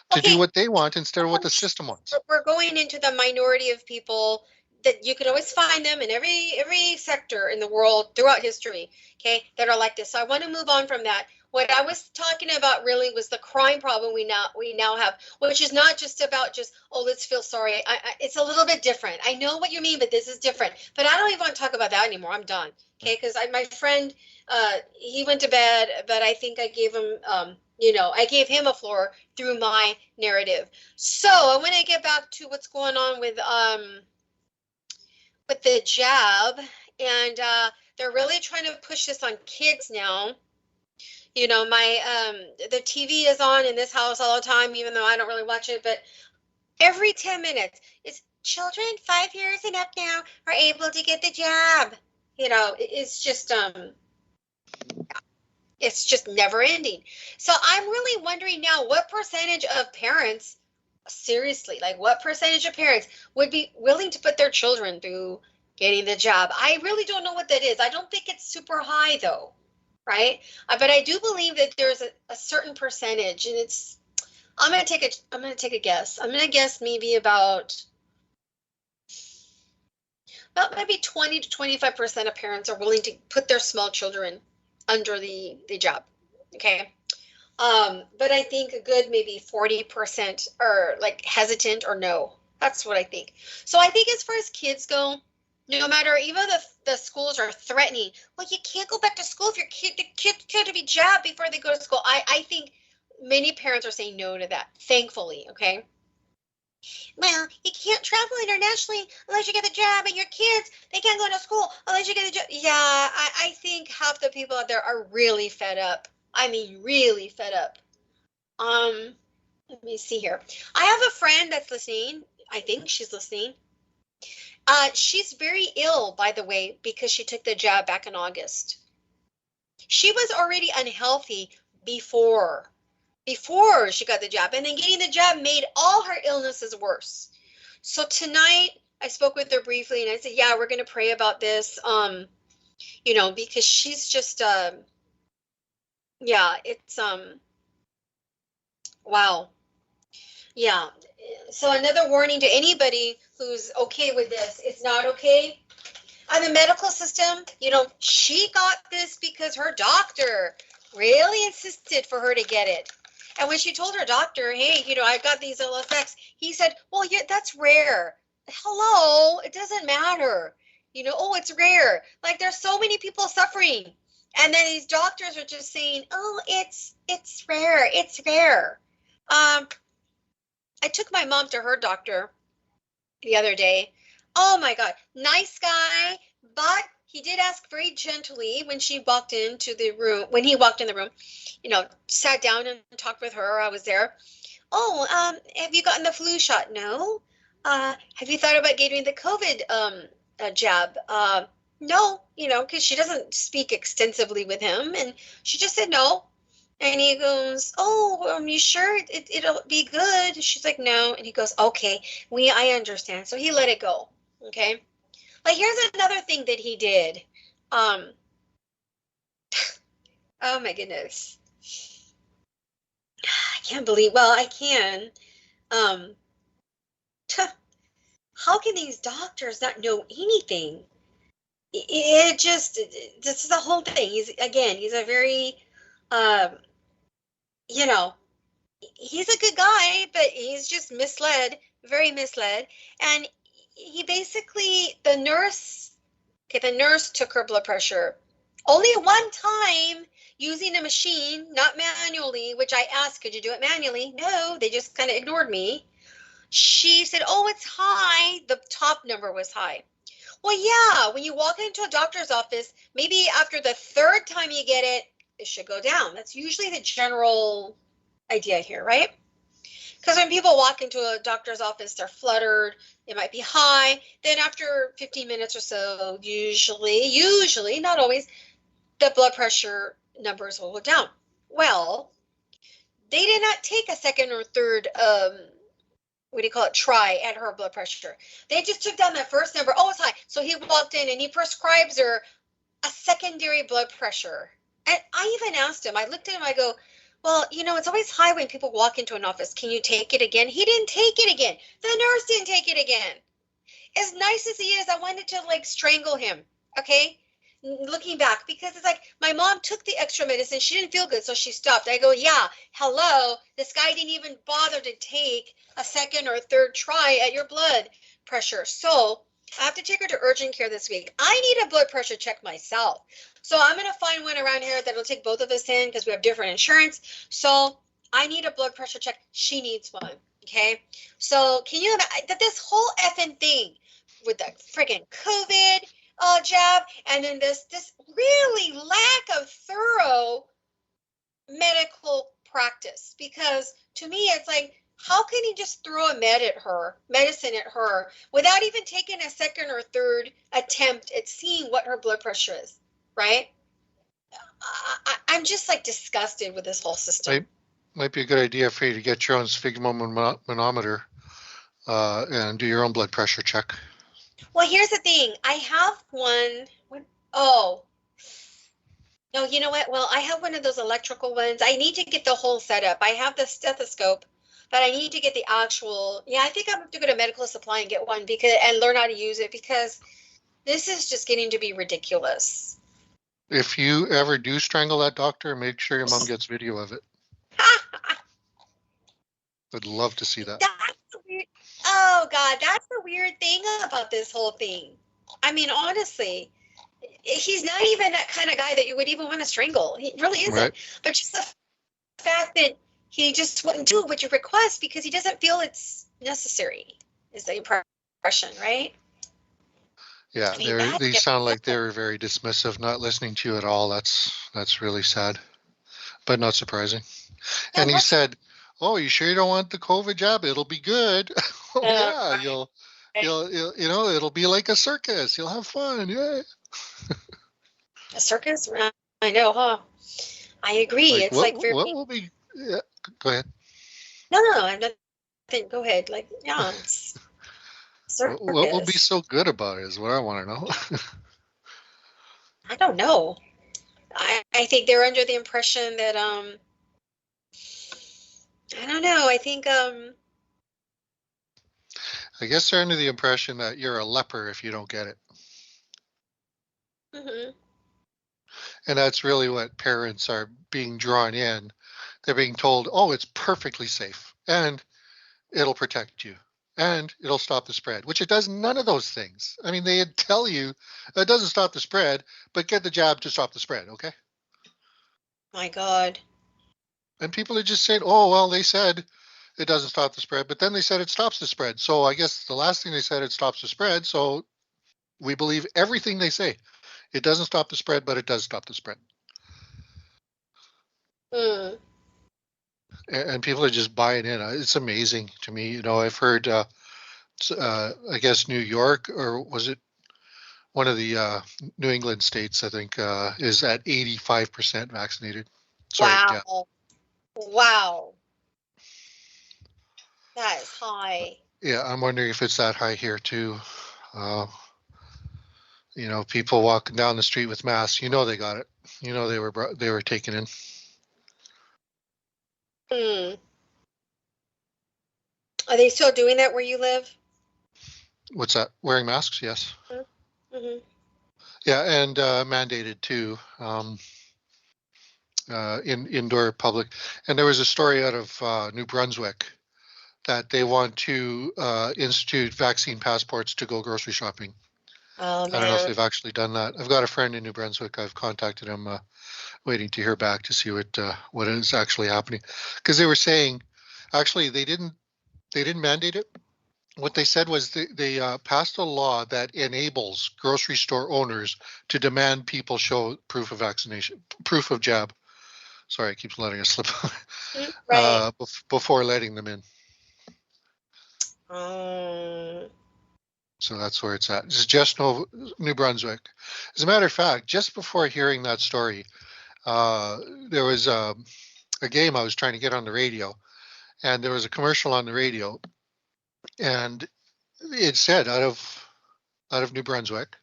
to do Okay, what they want instead of what the system wants. we're going into the minority of people that you can always find them in every sector in the world throughout history, okay, that are like this. So I want to move on from that. What I was talking about really was the crime problem we now have, which is not just about just, oh, let's feel sorry. It's a little bit different. I know what you mean, but this is different. But I don't even want to talk about that anymore. I'm done. Okay, because my friend, he went to bed, but I think I gave him, I gave him a floor through my narrative. So I want to get back to what's going on with the jab, and they're really trying to push this on kids now. The TV is on in this house all the time, even though I don't really watch it, but every 10 minutes, it's children 5 years and up now are able to get the jab. It's just never ending. So I'm really wondering now, what percentage of parents, seriously, like what percentage of parents would be willing to put their children through getting the job? I really don't know what that is. I don't think it's super high though, right? But I do believe that there's a certain percentage, and I'm gonna take a guess. I'm gonna guess maybe about maybe 20 to 25% of parents are willing to put their small children under the job. Okay. But I think a good maybe 40% are like hesitant or no. That's what I think. So I think as far as kids go, no matter, even the schools are threatening, well, you can't go back to school if the kids have to be jabbed before they go to school. I think many parents are saying no to that, thankfully. Okay. Well, you can't travel internationally unless you get the jab, and your kids, they can't go to school unless you get the jab. Yeah, I think half the people out there are really fed up. I mean, really fed up. Let me see here. I have a friend that's listening. I think she's listening. She's very ill, by the way, because she took the jab back in August. She was already unhealthy before she got the jab, and then getting the jab made all her illnesses worse. So tonight I spoke with her briefly, and I said, yeah, we're going to pray about this, because she's just, it's, wow. Yeah. So another warning to anybody who's okay with this, it's not okay. On the medical system, she got this because her doctor really insisted for her to get it. And when she told her doctor, hey, I've got these ill effects, he said, well, yeah, that's rare. Hello, it doesn't matter. Oh, it's rare. Like, there's so many people suffering. And then these doctors are just saying, oh, it's rare. It's rare. I took my mom to her doctor the other day. Oh my God, nice guy, but he did ask very gently when he walked in the room, sat down and talked with her. I was there. Oh, have you gotten the flu shot? No. Have you thought about getting the COVID jab? No, because she doesn't speak extensively with him, and she just said no. And he goes, oh, you sure it'll be good? She's like, no. And he goes, okay, I understand. So he let it go. Okay. But here's another thing that he did. Oh my goodness. I can't believe, well, I can. How can these doctors not know anything? This is the whole thing. He's a very, he's a good guy, but he's just misled, very misled. And he basically, the nurse took her blood pressure only one time using a machine, not manually, which I asked, could you do it manually? No, they just kind of ignored me. She said, oh, it's high. The top number was high. Well, yeah, when you walk into a doctor's office, maybe after the third time you get it, it should go down. That's usually the general idea here, right? Because when people walk into a doctor's office, they're fluttered, it might be high. Then after 15 minutes or so, usually, not always, the blood pressure numbers will go down. Well, they did not take a second or third, what do you call it, try at her blood pressure. They just took down that first number. Oh, it's high. So he walked in and he prescribes her a secondary blood pressure. And I even asked him, I looked at him, I go, well, it's always high when people walk into an office. Can you take it again? He didn't take it again. The nurse didn't take it again. As nice as he is, I wanted to strangle him. Okay. Looking back, because it's like my mom took the extra medicine. She didn't feel good, so she stopped. I go, yeah, hello. This guy didn't even bother to take a second or third try at your blood pressure. So I have to take her to urgent care this week. I need a blood pressure check myself. So I'm going to find one around here that'll take both of us in because we have different insurance. So I need a blood pressure check. She needs one. Okay. So can you imagine that this whole effing thing with the friggin' COVID jab, and then this really lack of thorough medical practice? Because to me, it's like, how can he just throw a medicine at her without even taking a second or third attempt at seeing what her blood pressure is, right? I'm just disgusted with this whole system. Might be a good idea for you to get your own sphygmomanometer and do your own blood pressure check. Well, here's the thing. I have one. Oh, no, you know what? Well, I have one of those electrical ones. I need to get the whole setup. I have the stethoscope, but I need to get the actual. Yeah, I think I'm going to go to medical supply and get one and learn how to use it, because this is just getting to be ridiculous. If you ever do strangle that doctor, make sure your mom gets video of it. I'd love to see that. Oh, God, that's the weird thing about this whole thing. I mean, honestly, he's not even that kind of guy that you would even want to strangle. He really isn't. Right. But just the fact that he just wouldn't do what you request because he doesn't feel it's necessary is the impression, right? Yeah, they sound like they were very dismissive, not listening to you at all. That's really sad, but not surprising. Yeah, and he said, "Oh, you sure you don't want the COVID jab? It'll be good." Oh, yeah, you'll it'll be like a circus. You'll have fun. Yeah. A circus? I know, huh? I agree. What will be? Yeah, go ahead. No, I'm not. Go ahead. Circus. What will be so good about it is what I want to know. I don't know. I think they're under the impression that I don't know. I think I guess they're under the impression that you're a leper if you don't get it. Mm-hmm. And that's really what parents are being drawn in. They're being told, oh, it's perfectly safe and it'll protect you and it'll stop the spread, which it does none of those things. I mean, they tell you it doesn't stop the spread, but get the jab to stop the spread, okay? My God. And people are just saying, oh, well, they said it doesn't stop the spread, but then they said it stops the spread. So I guess the last thing they said, it stops the spread. So we believe everything they say. It doesn't stop the spread, but it does stop the spread. Mm. And people are just buying in. It's amazing to me. I've heard, I guess New York, or was it one of the New England states, I think, is at 85% vaccinated. Sorry, wow. Yeah. Wow. That is high. Yeah, I'm wondering if it's that high here too. People walking down the street with masks, they got it. They were taken in. Are they still doing that where you live? What's that? Wearing masks? Yes. Mm-hmm. Yeah, and mandated too. In indoor public. And there was a story out of New Brunswick that they want to institute vaccine passports to go grocery shopping. Oh, man. I don't know if they've actually done that. I've got a friend in New Brunswick. I've contacted him, waiting to hear back to see what is actually happening. Because they were saying, actually, they didn't mandate it. What they said was they passed a law that enables grocery store owners to demand people show proof of vaccination, proof of jab. Sorry, it keeps letting us slip. Right. Before letting them in. Oh. So that's where it's at. It's just New Brunswick. As a matter of fact, just before hearing that story, there was a game I was trying to get on the radio, and there was a commercial on the radio, and it said out of New Brunswick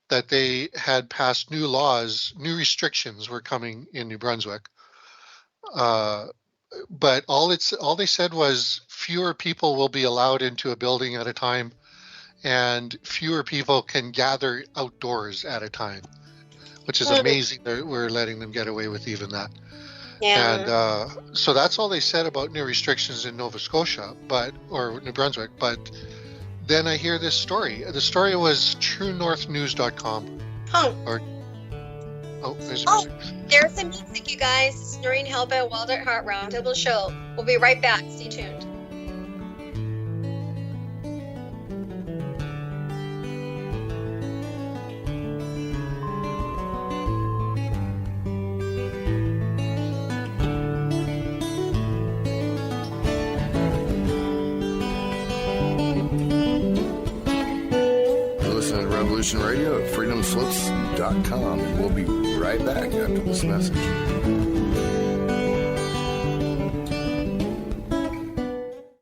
that they had passed new laws, new restrictions were coming in New Brunswick. But all they said was fewer people will be allowed into a building at a time, and fewer people can gather outdoors at a time, which is amazing that we're letting them get away with even that. Yeah. And so that's all they said about new restrictions in Nova Scotia, or New Brunswick. But then I hear this story. The story was TrueNorthNews.com. There's music. There's some music, you guys. It's Noreen Helphand, Wild at Heart Roundtable Show. We'll be right back. Stay tuned. Radio at freedomslips.com, and we'll be right back after this message.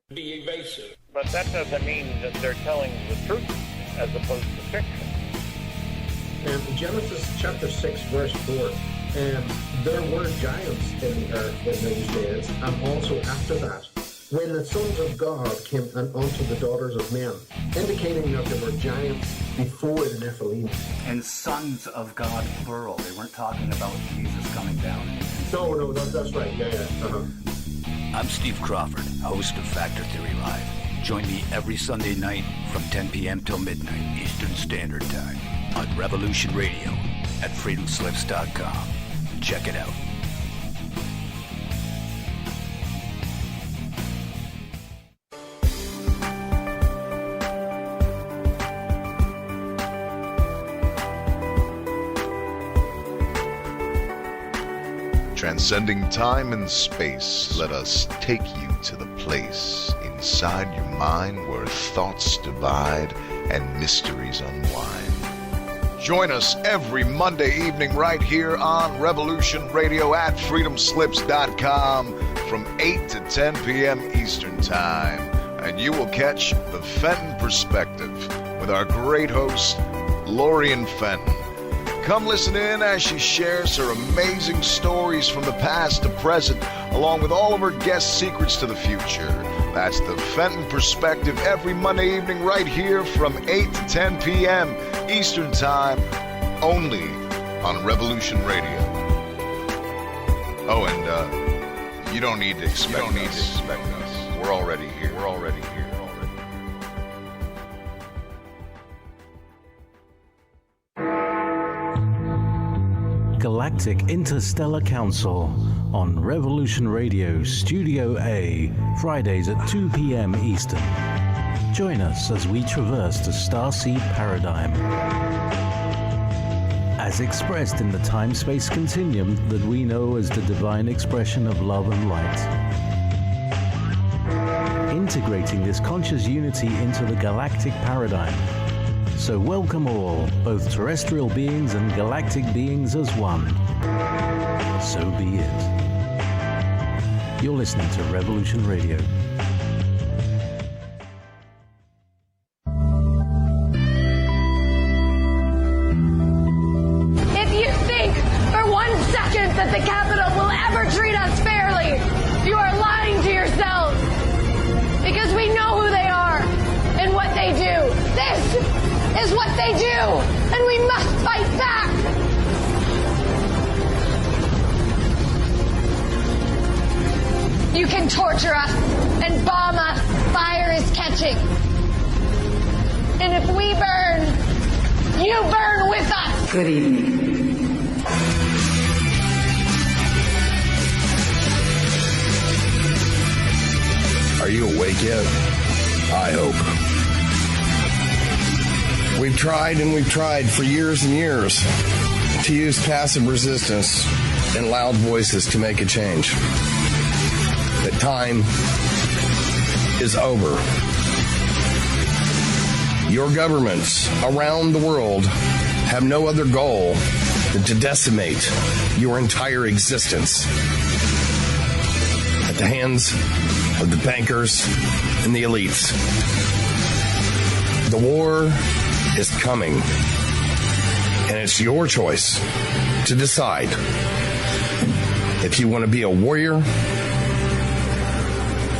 Be evasive. But that doesn't mean that they're telling the truth as opposed to fiction. And Genesis chapter 6 verse 4, and there were giants in the earth in those days, and also after that, when the sons of God came unto the daughters of men, indicating that there were giants before the Nephilim. And sons of God, plural. They weren't talking about Jesus coming down. No, that's right. Yeah. Uh-huh. I'm Steve Crawford, host of Factor Theory Live. Join me every Sunday night from 10 p.m. till midnight Eastern Standard Time on Revolution Radio at freedomslips.com. Check it out. Transcending time and space, let us take you to the place inside your mind where thoughts divide and mysteries unwind. Join us every Monday evening right here on Revolution Radio at freedomslips.com from 8 to 10 p.m. Eastern Time. And you will catch the Fenton Perspective with our great host, Noreen Helphand. Come listen in as she shares her amazing stories from the past to present, along with all of her guest secrets to the future. That's the Fenton Perspective every Monday evening right here from 8 to 10 p.m. Eastern Time, only on Revolution Radio. Oh, and you don't need to expect us. We're already here. Galactic Interstellar Council on Revolution Radio Studio A, Fridays at 2 p.m. Eastern. Join us as we traverse the starseed paradigm, as expressed in the time-space continuum that we know as the divine expression of love and light. Integrating this conscious unity into the galactic paradigm. So welcome all, both terrestrial beings and galactic beings as one. So be it. You're listening to Revolution Radio. If you think for 1 second that the Capitol will ever treat us fairly, you are lying to yourselves. Because we know who they are and what they do. This is what they do, and we must fight back. You can torture us and bomb us. Fire is catching. And if we burn, you burn with us. Good evening. Are you awake yet? I hope. We've tried and we've tried for years and years to use passive resistance and loud voices to make a change. But time is over. Your governments around the world have no other goal than to decimate your entire existence at the hands of the bankers and the elites. The war is coming, and it's your choice to decide if you want to be a warrior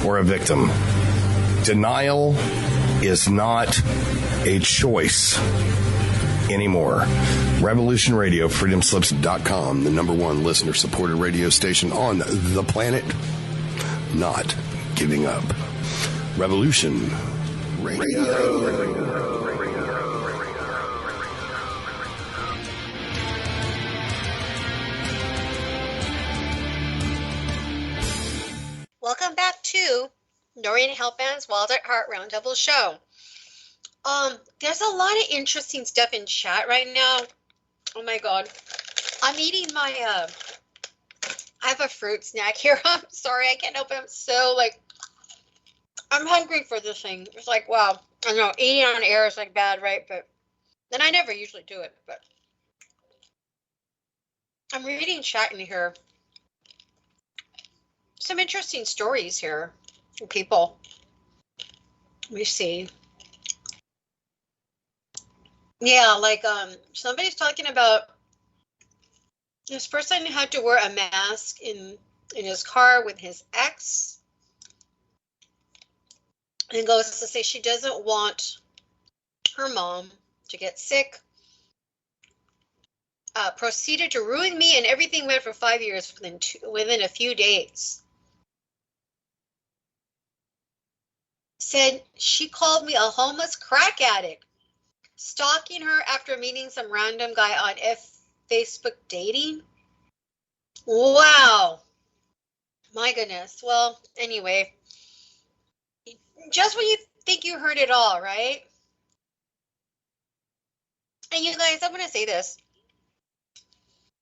or a victim. Denial is not a choice anymore. Revolution Radio, freedomslips.com, the number one listener-supported radio station on the planet. Not giving up. Revolution Radio. Welcome back to Noreen Helphand's Wild at Heart Roundtable show. There's a lot of interesting stuff in chat right now. Oh my God. I'm eating my, I have a fruit snack here. I'm sorry, I can't help it. I'm so I'm hungry for this thing. It's like, wow. I know eating on air is like bad, right? But then I never usually do it, but I'm reading chat in here. Some interesting stories here from people. Let me see. Yeah, somebody's talking about this person had to wear a mask in his car with his ex, and goes to say she doesn't want her mom to get sick. Proceeded to ruin me, and everything went for 5 years within a few days. Said she called me a homeless crack addict, stalking her after meeting some random guy on Facebook dating. Wow. My goodness. Well, anyway, just when you think you heard it all, right? And you guys, I'm going to say this.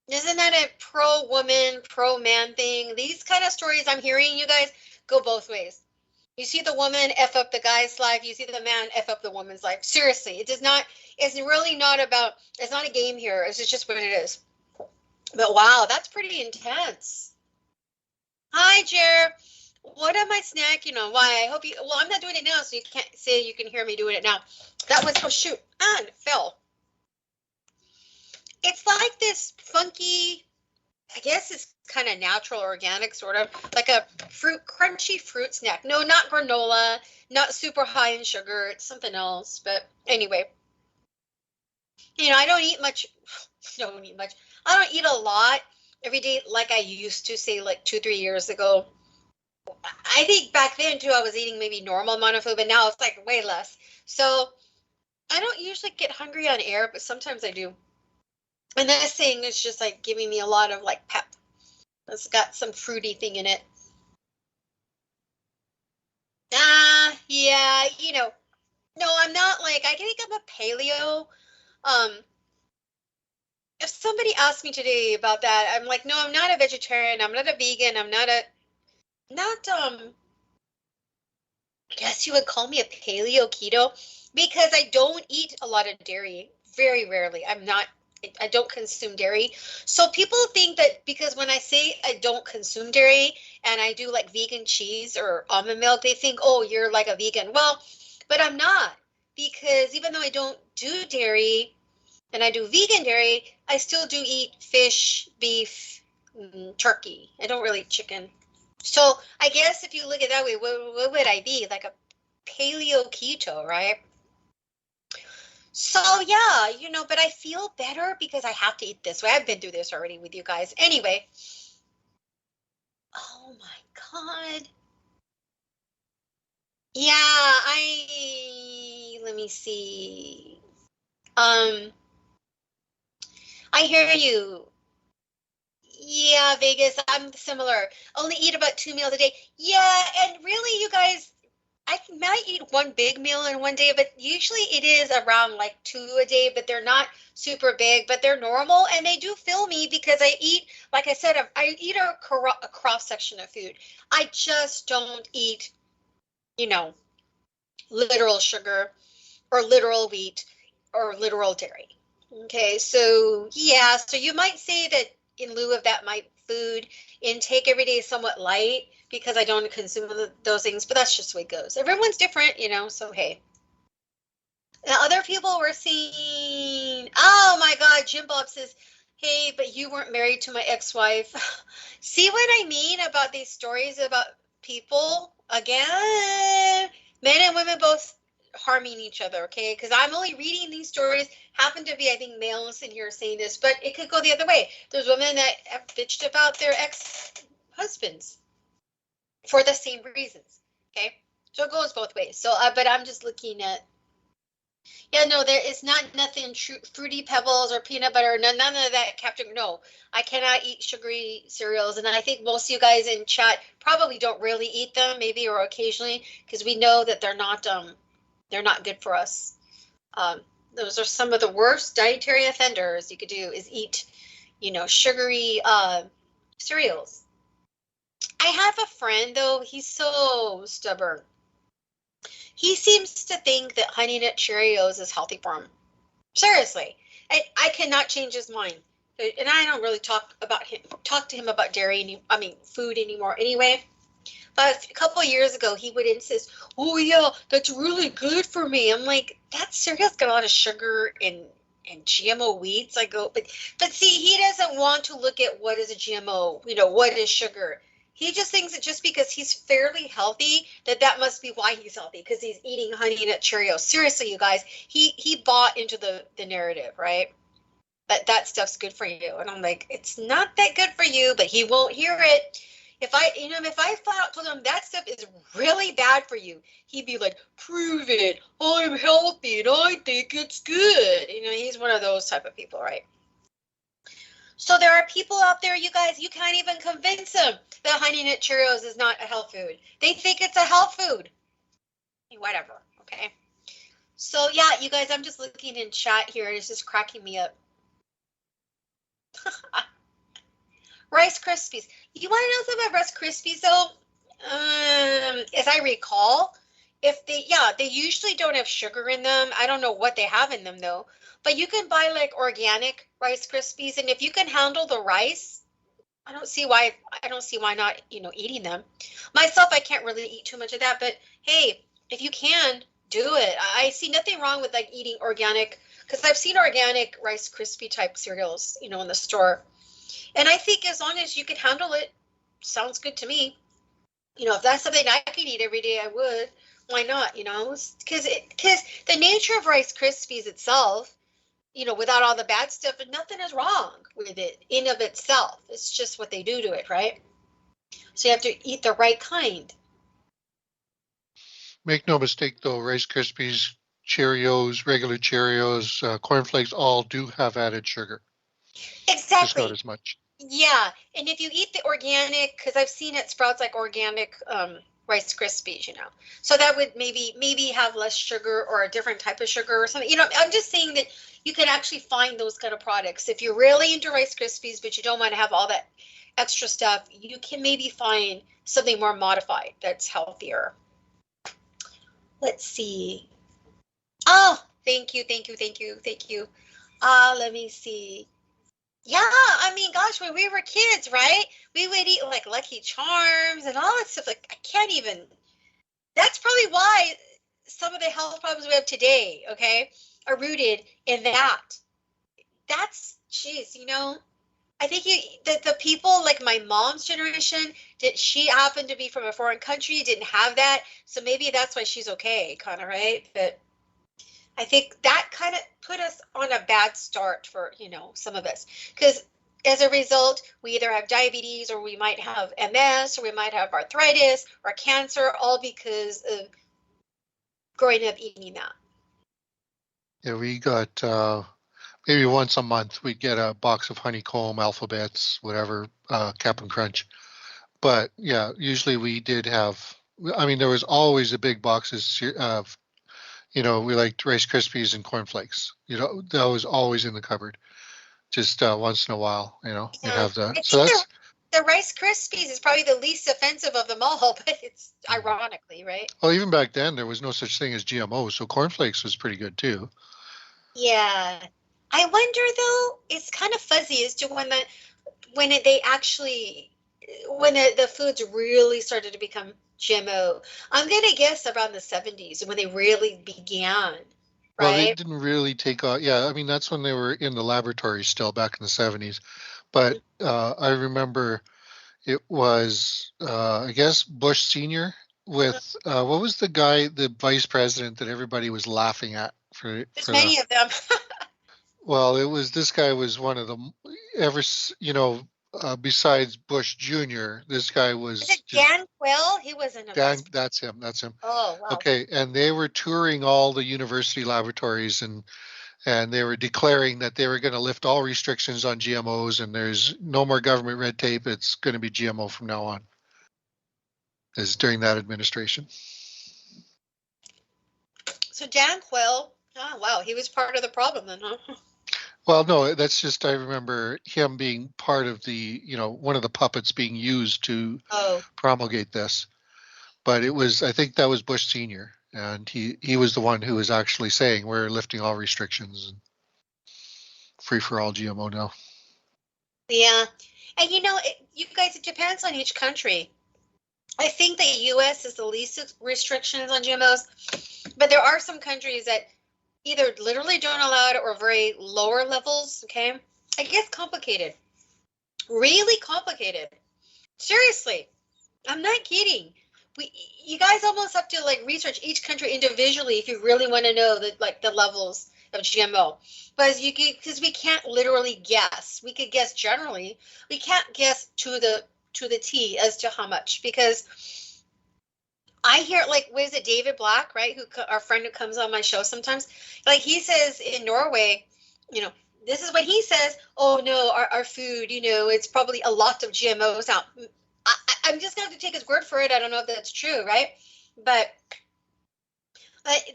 Isn't that a pro-woman, pro-man thing? These kind of stories I'm hearing, you guys, go both ways. You see the woman F up the guy's life. You see the man F up the woman's life. Seriously, it's really not about, it's not a game here. It's just what it is. But wow, that's pretty intense. Hi, Jer. What am I snacking on? Why? I hope you, well, I'm not doing it now, so you can't say you can hear me doing it now. That was, oh shoot, and it fell. It's like this funky, I guess it's kind of natural, organic, sort of like a crunchy fruit snack. No, not granola, not super high in sugar. It's something else. But anyway, I don't eat much. I don't eat a lot every day like I used to, say like 2-3 years ago. I think back then too, I was eating maybe normal amount of food, but now it's like way less. So I don't usually get hungry on air, but sometimes I do. And this thing is just like giving me a lot of like pep. It's got some fruity thing in it. Yeah, no, I'm not I think I'm a paleo. If somebody asked me today about that, I'm like, no, I'm not a vegetarian. I'm not a vegan. I'm not I guess you would call me a paleo keto, because I don't eat a lot of dairy, very rarely. I don't consume dairy. So people think that because when I say I don't consume dairy and I do like vegan cheese or almond milk, they think, oh, you're like a vegan. Well, but I'm not, because even though I don't do dairy and I do vegan dairy, I still do eat fish, beef, turkey. I don't really eat chicken. So I guess if you look at it that way, what would I be? Like a paleo keto, right? So yeah, but I feel better because I have to eat this way. I've been through this already with you guys. Anyway. Oh my God. Yeah, let me see. I hear you. Yeah, Vegas, I'm similar. Only eat about 2 meals a day. Yeah, and really, you guys, I might eat one big meal in one day, but usually it is around like 2 a day, but they're not super big, but they're normal, and they do fill me because I eat, like I said, I eat a cross section of food. I just don't eat, literal sugar. or literal wheat or literal dairy. Okay, so yeah, so you might say that in lieu of that, my food intake every day is somewhat light because I don't consume those things, but that's just the way it goes. Everyone's different, so hey. Now, other people were saying, oh my God, Jim Bob says, hey, but you weren't married to my ex-wife. See what I mean about these stories about people? Again, men and women both harming each other, okay? Because I'm only reading these stories, happen to be, I think, males in here saying this, but it could go the other way. There's women that have bitched about their ex-husbands for the same reasons, okay? So it goes both ways. So, but I'm just looking at, yeah, no, there is nothing fruity pebbles or peanut butter, none of that, Captain. No, I cannot eat sugary cereals, and I think most of you guys in chat probably don't really eat them, maybe or occasionally, because we know that they're not good for us. Those are some of the worst dietary offenders you could do is eat, sugary cereals. I have a friend though, he's so stubborn. He seems to think that Honey Nut Cheerios is healthy for him. Seriously, I cannot change his mind. And I don't really talk to him about food anymore anyway. But a couple of years ago, he would insist, oh yeah, that's really good for me. I'm like, that cereal's got a lot of sugar and GMO wheats. I go, but see, he doesn't want to look at what is a GMO, what is sugar. He just thinks that just because he's fairly healthy, that must be why he's healthy, because he's eating Honey Nut Cheerios. Seriously, you guys, he bought into the narrative, right? That stuff's good for you. And I'm like, it's not that good for you, but he won't hear it. If I flat out told him that stuff is really bad for you, he'd be like, prove it. I'm healthy and I think it's good. He's one of those type of people, right? So there are people out there, you guys, you can't even convince them that Honey Nut Cheerios is not a health food. They think it's a health food. Whatever, okay? So yeah, you guys, I'm just looking in chat here and it's just cracking me up. Rice Krispies. You want to know something about Rice Krispies though? As I recall, they usually don't have sugar in them. I don't know what they have in them though. But you can buy like organic Rice Krispies, and if you can handle the rice, I don't see why not, eating them. Myself, I can't really eat too much of that, but hey, if you can, do it. I see nothing wrong with like eating organic, because I've seen organic Rice Krispie type cereals, in the store. And I think as long as you can handle it, sounds good to me. If that's something I could eat every day, I would. Why not? Because the nature of Rice Krispies itself, without all the bad stuff, nothing is wrong with it in of itself. It's just what they do to it, right? So you have to eat the right kind. Make no mistake, though, Rice Krispies, Cheerios, regular Cheerios, cornflakes all do have added sugar. Exactly. Just not as much. Yeah, and if you eat the organic, because I've seen it Sprouts like organic Rice Krispies, so that would maybe have less sugar or a different type of sugar or something. I'm just saying that you can actually find those kind of products. If you're really into Rice Krispies, but you don't want to have all that extra stuff, you can maybe find something more modified that's healthier. Let's see. Oh, thank you. Let me see. Yeah, gosh, when we were kids, right? We would eat like Lucky Charms and all that stuff. Like, I can't even. That's probably why some of the health problems we have today, okay, are rooted in that. That's, geez, I think the people like my mom's generation, she happened to be from a foreign country, didn't have that. So maybe that's why she's okay, kind of, right? But I think that kind of put us on a bad start for, some of us, because as a result, we either have diabetes or we might have MS or we might have arthritis or cancer, all because of growing up eating that. Yeah, we got maybe once a month we'd get a box of honeycomb, alphabets, whatever, Cap'n Crunch. But yeah, usually we did have, there was always a big boxes of, we liked Rice Krispies and cornflakes. That was always in the cupboard. Just once in a while, you'd have that. So the Rice Krispies is probably the least offensive of them all, but it's ironically, right? Well, even back then, there was no such thing as GMO, so cornflakes was pretty good too. Yeah. I wonder though, it's kind of fuzzy as to when they actually, when the foods really started to become GMO. I'm going to guess around the 70s when they really began, right? Well, they didn't really take off. Yeah, I mean, that's when they were in the laboratory still back in the 70s. But I remember it was, I guess, Bush Sr. with, what was the guy, the vice president that everybody was laughing at There's many of them. Well, this guy was one of them. Besides Bush Jr., this guy was Is it Dan Quayle? He wasn't a Dan. vice. That's him. That's him. Oh, wow. Okay, and they were touring all the university laboratories and they were declaring that they were going to lift all restrictions on GMOs and there's no more government red tape. It's going to be GMO from now on. Is during that administration. So Dan Quayle, oh wow, he was part of the problem then, huh? Well, no, that's just, I remember him being part of the, one of the puppets being used to promulgate this. But it was, I think that was Bush Sr. And he was the one who was actually saying we're lifting all restrictions and free for all GMO now. Yeah. And you guys, it depends on each country. I think the U.S. is the least restrictions on GMOs, but there are some countries that either literally don't allow it or very lower levels, okay? It gets complicated. Really complicated. Seriously. I'm not kidding. You guys almost have to research each country individually if you really want to know the levels of GMO. Because we can't literally guess. We could guess generally. We can't guess to the T as to how much, because I hear what is it, David Black, right? Our friend who comes on my show sometimes, he says in Norway, this is what he says. Oh no, our food, it's probably a lot of GMOs out. I'm just going to have to take his word for it. I don't know if that's true, right? But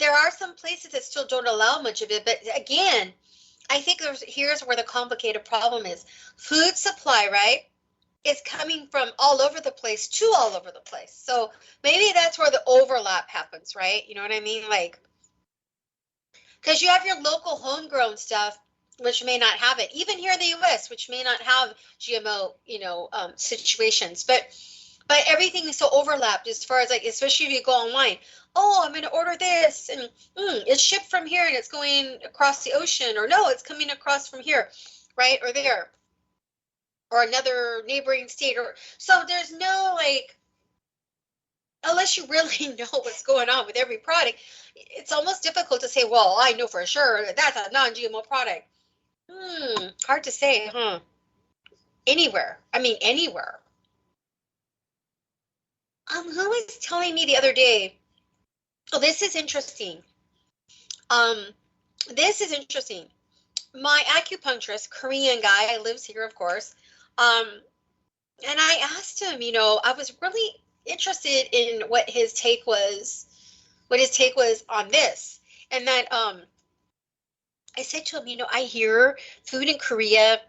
there are some places that still don't allow much of it. But again, I think here's where the complicated problem is. Food supply, right? Is coming from all over the place to all over the place. So maybe that's where the overlap happens, right? You know what I mean? Because you have your local homegrown stuff, which may not have it. Even here in the U.S., which may not have GMO, situations. But everything is so overlapped as far as especially if you go online. Oh, I'm going to order this, and it's shipped from here, and it's going across the ocean, or no, it's coming across from here, right, or there, or another neighboring state, or so there's no unless you really know what's going on with every product, it's almost difficult to say, well, I know for sure that's a non-GMO product. Hard to say, huh? Anywhere. Who was telling me the other day? Oh, this is interesting. My acupuncturist, Korean guy, lives here, of course. And I asked him, I was really interested in what his take was on this. And that I said to him, I hear food in Korea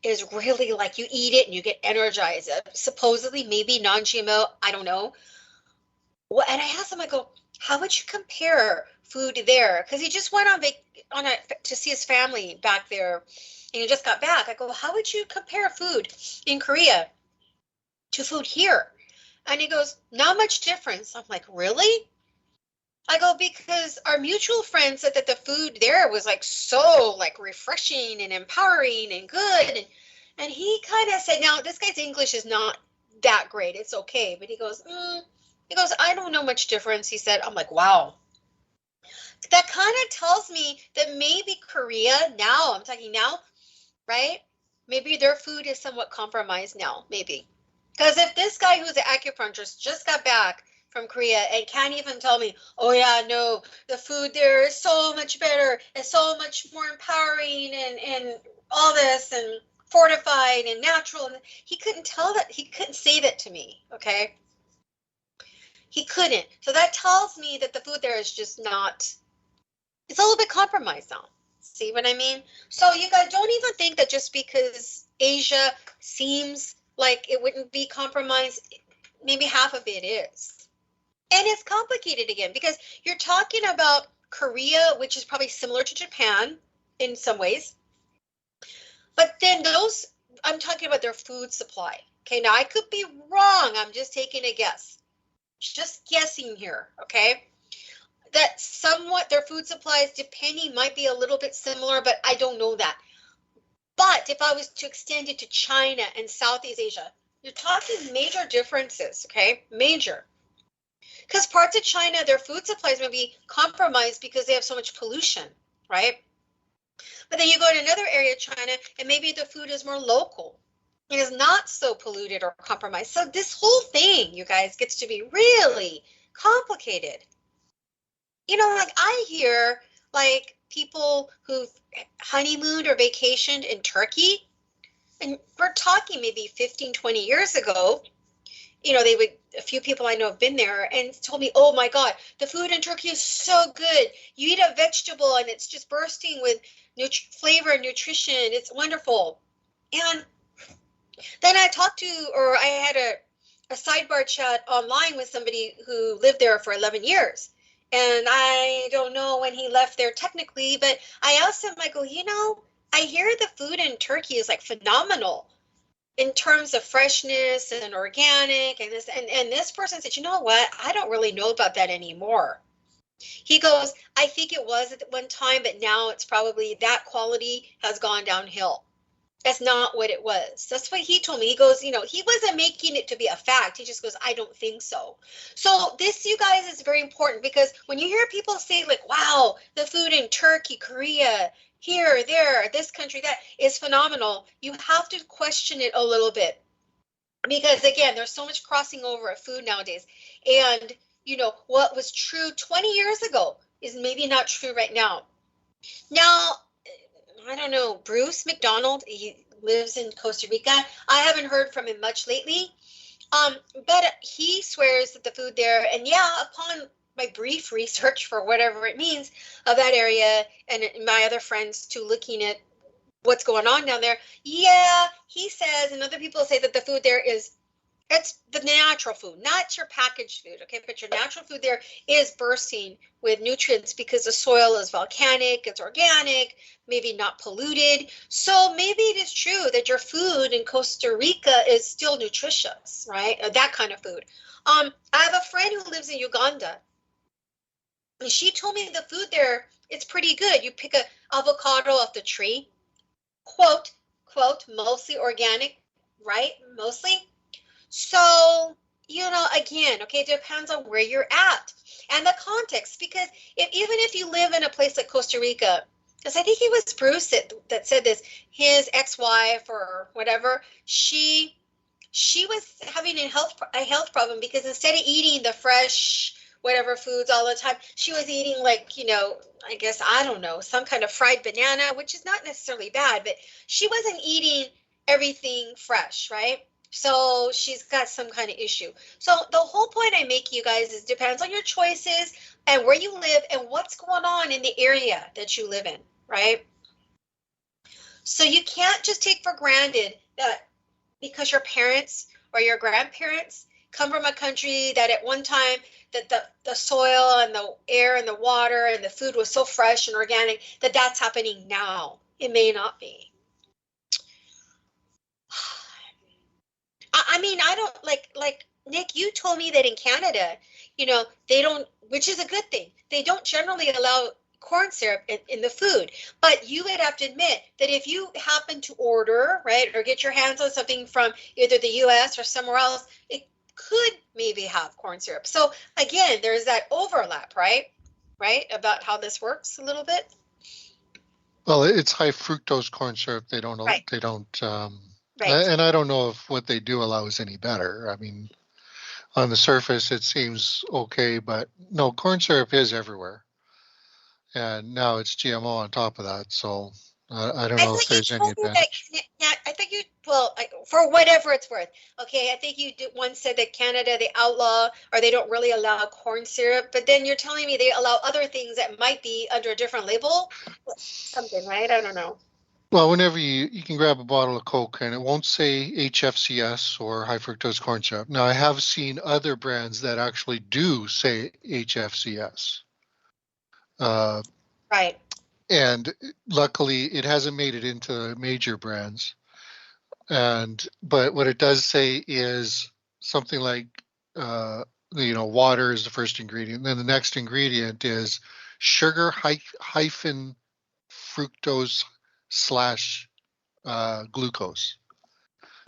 is really you eat it and you get energized. Supposedly maybe non-GMO, I don't know. Well, and I asked him, I go, how would you compare food there? Because he just went to see his family back there, and he just got back. I go, how would you compare food in Korea to food here? And he goes, not much difference. I'm like, really? I go, because our mutual friend said that the food there was so refreshing and empowering and good. And he kind of said, now this guy's English is not that great. It's okay. But he goes, I don't know much difference. He said, I'm like, wow. That kind of tells me that maybe Korea now, I'm talking now, right? Maybe their food is somewhat compromised now, maybe. Because if this guy who's an acupuncturist just got back from Korea and can't even tell me, oh yeah, no, the food there is so much better, it's so much more empowering and all this and fortified and natural, and he couldn't say that to me, okay? He couldn't. So that tells me that the food there is just not, it's a little bit compromised now. See what I mean? So you guys don't even think that just because Asia seems like it wouldn't be compromised. Maybe half of it is. And it's complicated again because you're talking about Korea, which is probably similar to Japan in some ways. But then I'm talking about their food supply. Okay, now I could be wrong. I'm just taking a guess. Just guessing here, okay? That somewhat their food supplies, depending, might be a little bit similar, but I don't know that. But if I was to extend it to China and Southeast Asia, you're talking major differences, okay? Major. Because parts of China, their food supplies may be compromised because they have so much pollution, right? But then you go to another area of China and maybe the food is more local. It is not so polluted or compromised. So this whole thing, you guys, gets to be really complicated. You know, like I hear like people who've honeymooned or vacationed in Turkey, and we're talking maybe 15, 20 years ago, you know, a few people I know have been there and told me, oh my God, the food in Turkey is so good. You eat a vegetable and it's just bursting with flavor and nutrition. It's wonderful. And then I had a sidebar chat online with somebody who lived there for 11 years. And I don't know when he left there technically, but I asked him, I go, you know, I hear the food in Turkey is like phenomenal in terms of freshness and organic and this. And this person said, you know what? I don't really know about that anymore. He goes, I think it was at one time, but now it's probably that quality has gone downhill. That's not what it was. That's what he told me. He goes, you know, he wasn't making it to be a fact. He just goes, I don't think so. So this, you guys, is very important because when you hear people say like, wow, the food in Turkey, Korea, here, there, this country, that is phenomenal, you have to question it a little bit. Because again, there's so much crossing over of food nowadays. And, you know, what was true 20 years ago is maybe not true right now. Now, I don't know, Bruce McDonald, he lives in Costa Rica. I haven't heard from him much lately, but he swears that the food there, and yeah, upon my brief research for whatever it means of that area and my other friends too looking at what's going on down there, yeah, he says, and other people say that the food there it's the natural food, not your packaged food, okay? But your natural food there is bursting with nutrients because the soil is volcanic, it's organic, maybe not polluted. So maybe it is true that your food in Costa Rica is still nutritious, right? Or that kind of food. I have a friend who lives in Uganda. And she told me the food there, it's pretty good. You pick a avocado off the tree, quote, mostly organic, right? Mostly. So, you know, again, okay, it depends on where you're at and the context, because even if you live in a place like Costa Rica, because I think it was Bruce that said this, his ex-wife or whatever, she was having a health problem because instead of eating the fresh whatever foods all the time, she was eating like, you know, I guess, I don't know, some kind of fried banana, which is not necessarily bad, but she wasn't eating everything fresh, right? So she's got some kind of issue. So the whole point I make, you guys, is depends on your choices and where you live and what's going on in the area that you live in, right? So you can't just take for granted that because your parents or your grandparents come from a country that at one time that the soil and the air and the water and the food was so fresh and organic that that's happening now. It may not be. I mean, I don't like Nick, you told me that in Canada, you know, they don't, which is a good thing. They don't generally allow corn syrup in the food, but you would have to admit that if you happen to order, right, or get your hands on something from either the US or somewhere else, it could maybe have corn syrup. So again, there's that overlap, right? Right? About how this works a little bit. Well, it's high fructose corn syrup. They don't, right. Right. And I don't know if what they do allow is any better. I mean, on the surface, it seems okay, but no, corn syrup is everywhere. And now it's GMO on top of that. So I don't know if there's any advantage. I think you, well, for whatever it's worth. Okay, I think you once said that Canada, they outlaw or they don't really allow corn syrup, but then you're telling me they allow other things that might be under a different label? Something, right? I don't know. Well, whenever you can grab a bottle of Coke and it won't say HFCS or high fructose corn syrup. Now, I have seen other brands that actually do say HFCS. Right. And luckily, it hasn't made it into major brands. But what it does say is something like, water is the first ingredient. Then the next ingredient is sugar hyphen fructose slash glucose.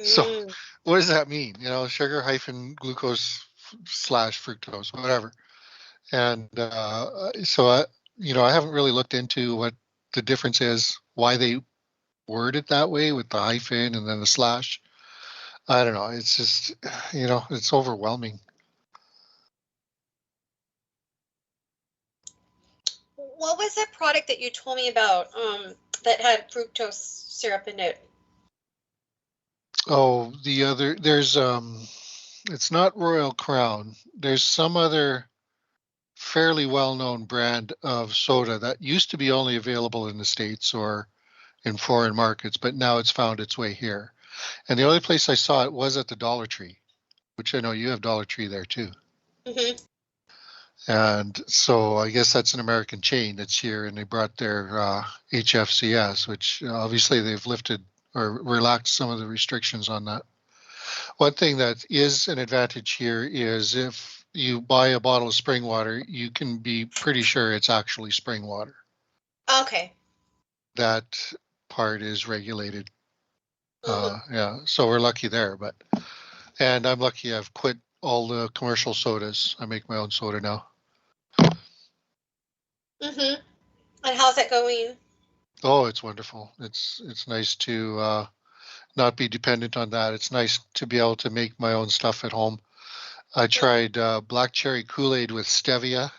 So Mm. what does that mean? Sugar hyphen glucose slash fructose, whatever. And I haven't really looked into what the difference is, why they word it that way with the hyphen and then the slash. I don't know. It's just, it's overwhelming. What was that product that you told me about that had fructose syrup in it? Oh, there's, it's not Royal Crown. There's some other fairly well-known brand of soda that used to be only available in the States or in foreign markets, but now it's found its way here. And the only place I saw it was at the Dollar Tree, which I know you have Dollar Tree there too. Mm-hmm. And so I guess that's an American chain that's here, and they brought their HFCS, which obviously they've lifted or relaxed some of the restrictions on that. One thing that is an advantage here is if you buy a bottle of spring water, you can be pretty sure it's actually spring water. Okay. That part is regulated. Mm-hmm. Yeah, so we're lucky there. And I'm lucky I've quit all the commercial sodas. I make my own soda now. Mm-hmm. And how's that going? Oh, it's wonderful. It's nice to not be dependent on that. It's nice to be able to make my own stuff at home. I tried black cherry Kool-Aid with stevia,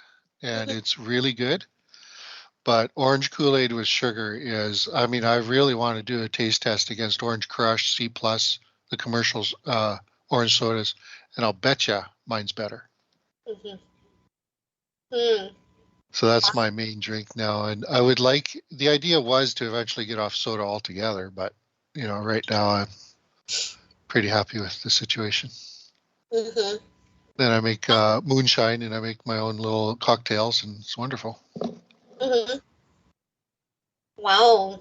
and it's really good. But orange Kool-Aid with sugar is, I mean, I really want to do a taste test against Orange Crush, C+, the commercials, orange sodas, and I'll betcha mine's better. Mm-hmm. Mm. So that's my main drink now. And I would like, the idea was to eventually get off soda altogether, but, right now I'm pretty happy with the situation. Mm-hmm. Then I make moonshine and I make my own little cocktails, and it's wonderful. Mm-hmm. Wow.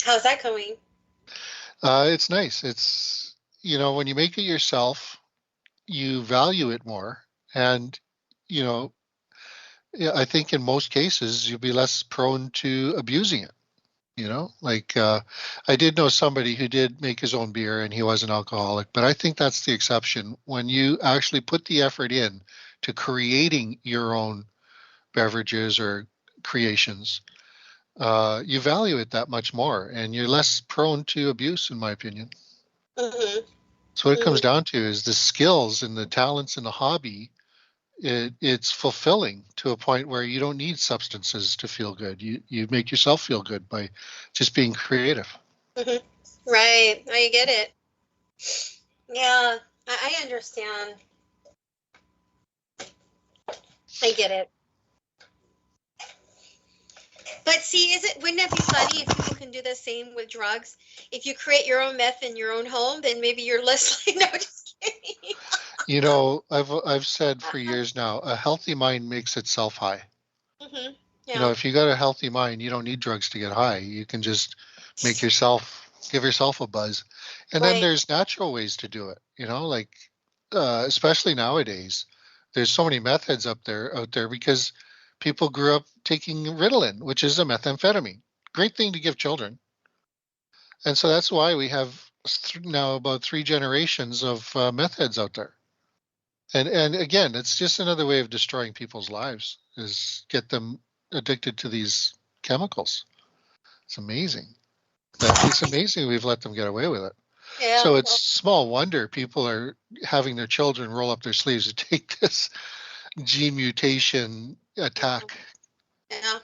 How's that going? It's nice. It's, when you make it yourself, you value it more. And, you know, I think in most cases, you'll be less prone to abusing it. Like I did know somebody who did make his own beer and he was an alcoholic, but I think that's the exception. When you actually put the effort in to creating your own beverages or creations, you value it that much more and you're less prone to abuse, in my opinion. Mm-hmm. So what it comes down to is the skills and the talents and the hobby. It's fulfilling to a point where you don't need substances to feel good. You make yourself feel good by just being creative. Mm-hmm. Right. I get it. Yeah, I understand. I get it. But see, wouldn't it be funny if people can do the same with drugs? If you create your own meth in your own home, then maybe you're less like, no, just kidding. I've said for years now, a healthy mind makes itself high. Mm-hmm. Yeah. If you got a healthy mind, you don't need drugs to get high. You can just give yourself a buzz. And then there's natural ways to do it, like especially nowadays. There's so many meth heads out there because people grew up taking Ritalin, which is a methamphetamine. Great thing to give children. And so that's why we have now about 3 generations of meth heads out there. And again, it's just another way of destroying people's lives, is get them addicted to these chemicals. It's amazing. It's amazing we've let them get away with it. Yeah. So it's small wonder people are having their children roll up their sleeves to take this gene mutation attack. Yeah.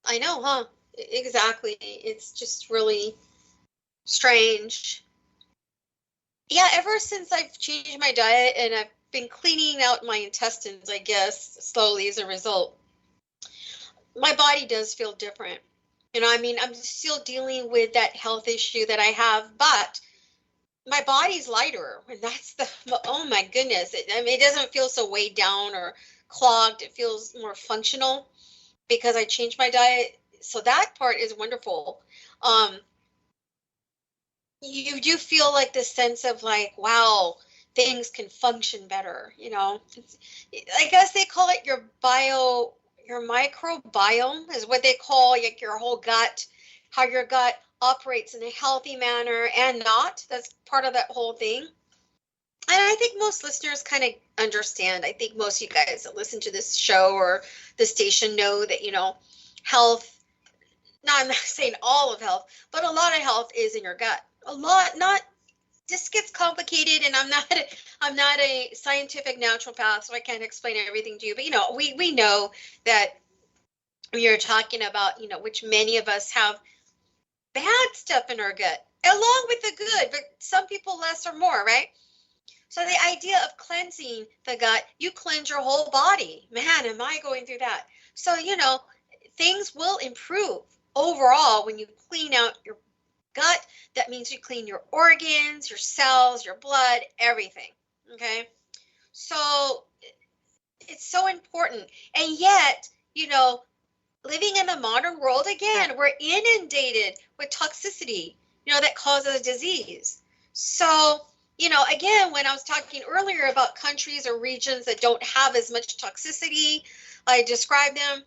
I know, huh? Exactly. It's just really strange. Yeah, ever since I've changed my diet and I've been cleaning out my intestines, I guess, slowly as a result, my body does feel different. You know, I mean, I'm still dealing with that health issue that I have, but my body's lighter. And that's oh my goodness. I mean, it doesn't feel so weighed down or clogged. It feels more functional because I changed my diet. So that part is wonderful. You do feel like this sense of like, wow, things can function better, you know. I guess they call it your microbiome is what they call like your whole gut, how your gut operates in a healthy manner and not. That's part of that whole thing. And I think most listeners kind of understand. I think most of you guys that listen to this show or the station know that, you know, health, now I'm not saying all of health, but a lot of health is in your gut. A lot, not, this gets complicated, and I'm not a scientific naturopath, so I can't explain everything to you. But you know, we know that you're talking about, you know, which many of us have bad stuff in our gut, along with the good, but some people less or more, right? So the idea of cleansing the gut, you cleanse your whole body. Man, am I going through that? So, you know, things will improve overall when you clean out your gut. That means you clean your organs, your cells, your blood, everything. Okay. So it's so important. And yet, you know, living in the modern world, again, we're inundated with toxicity, you know, that causes disease. So, you know, again, when I was talking earlier about countries or regions that don't have as much toxicity, I described them.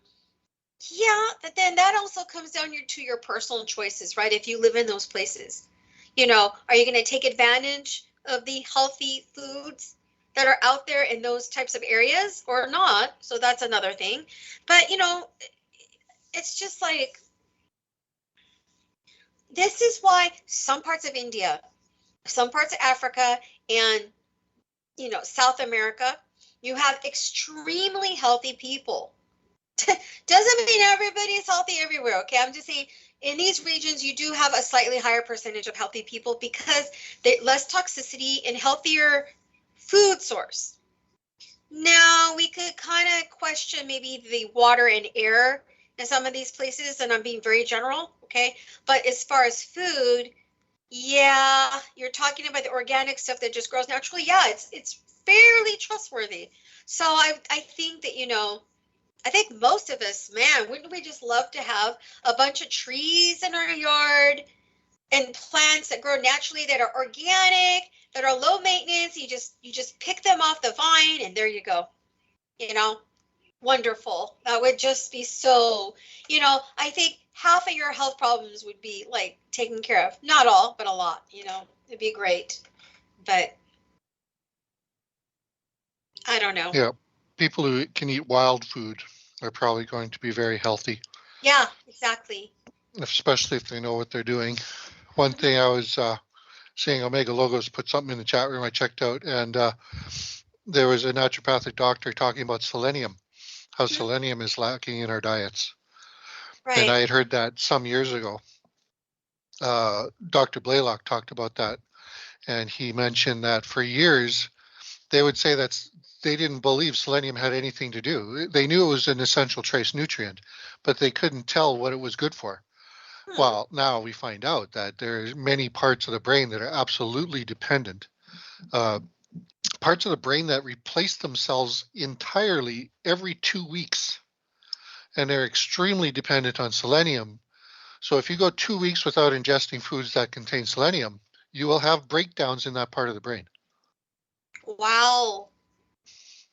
Yeah, but then that also comes down to your personal choices, right? If you live in those places, you know, are you going to take advantage of the healthy foods that are out there in those types of areas or not? So that's another thing. But, you know, it's just like, this is why some parts of India, some parts of Africa, and, you know, South America, you have extremely healthy people. Doesn't mean everybody's healthy everywhere, okay? I'm just saying in these regions, you do have a slightly higher percentage of healthy people because they less toxicity and healthier food source. Now, we could kind of question maybe the water and air in some of these places, and I'm being very general, okay? But as far as food, yeah, you're talking about the organic stuff that just grows naturally. Yeah, it's fairly trustworthy. So I think that, you know, I think most of us, man, wouldn't we just love to have a bunch of trees in our yard and plants that grow naturally, that are organic, that are low maintenance? You just pick them off the vine and there you go. You know, wonderful. That would just be so, you know, I think half of your health problems would be like taken care of. Not all, but a lot, you know, it'd be great. But I don't know. Yeah. People who can eat wild food are probably going to be very healthy. Yeah, exactly. Especially if they know what they're doing. One thing I was seeing, Omega Logos put something in the chat room I checked out, and there was a naturopathic doctor talking about selenium, how selenium is lacking in our diets. Right. And I had heard that some years ago. Dr. Blaylock talked about that, and he mentioned that for years they would say that they didn't believe selenium had anything to do. They knew it was an essential trace nutrient, but they couldn't tell what it was good for. Well, now we find out that there are many parts of the brain that are absolutely dependent. Parts of the brain that replace themselves entirely every 2 weeks, and they're extremely dependent on selenium. So if you go 2 weeks without ingesting foods that contain selenium, you will have breakdowns in that part of the brain. Wow.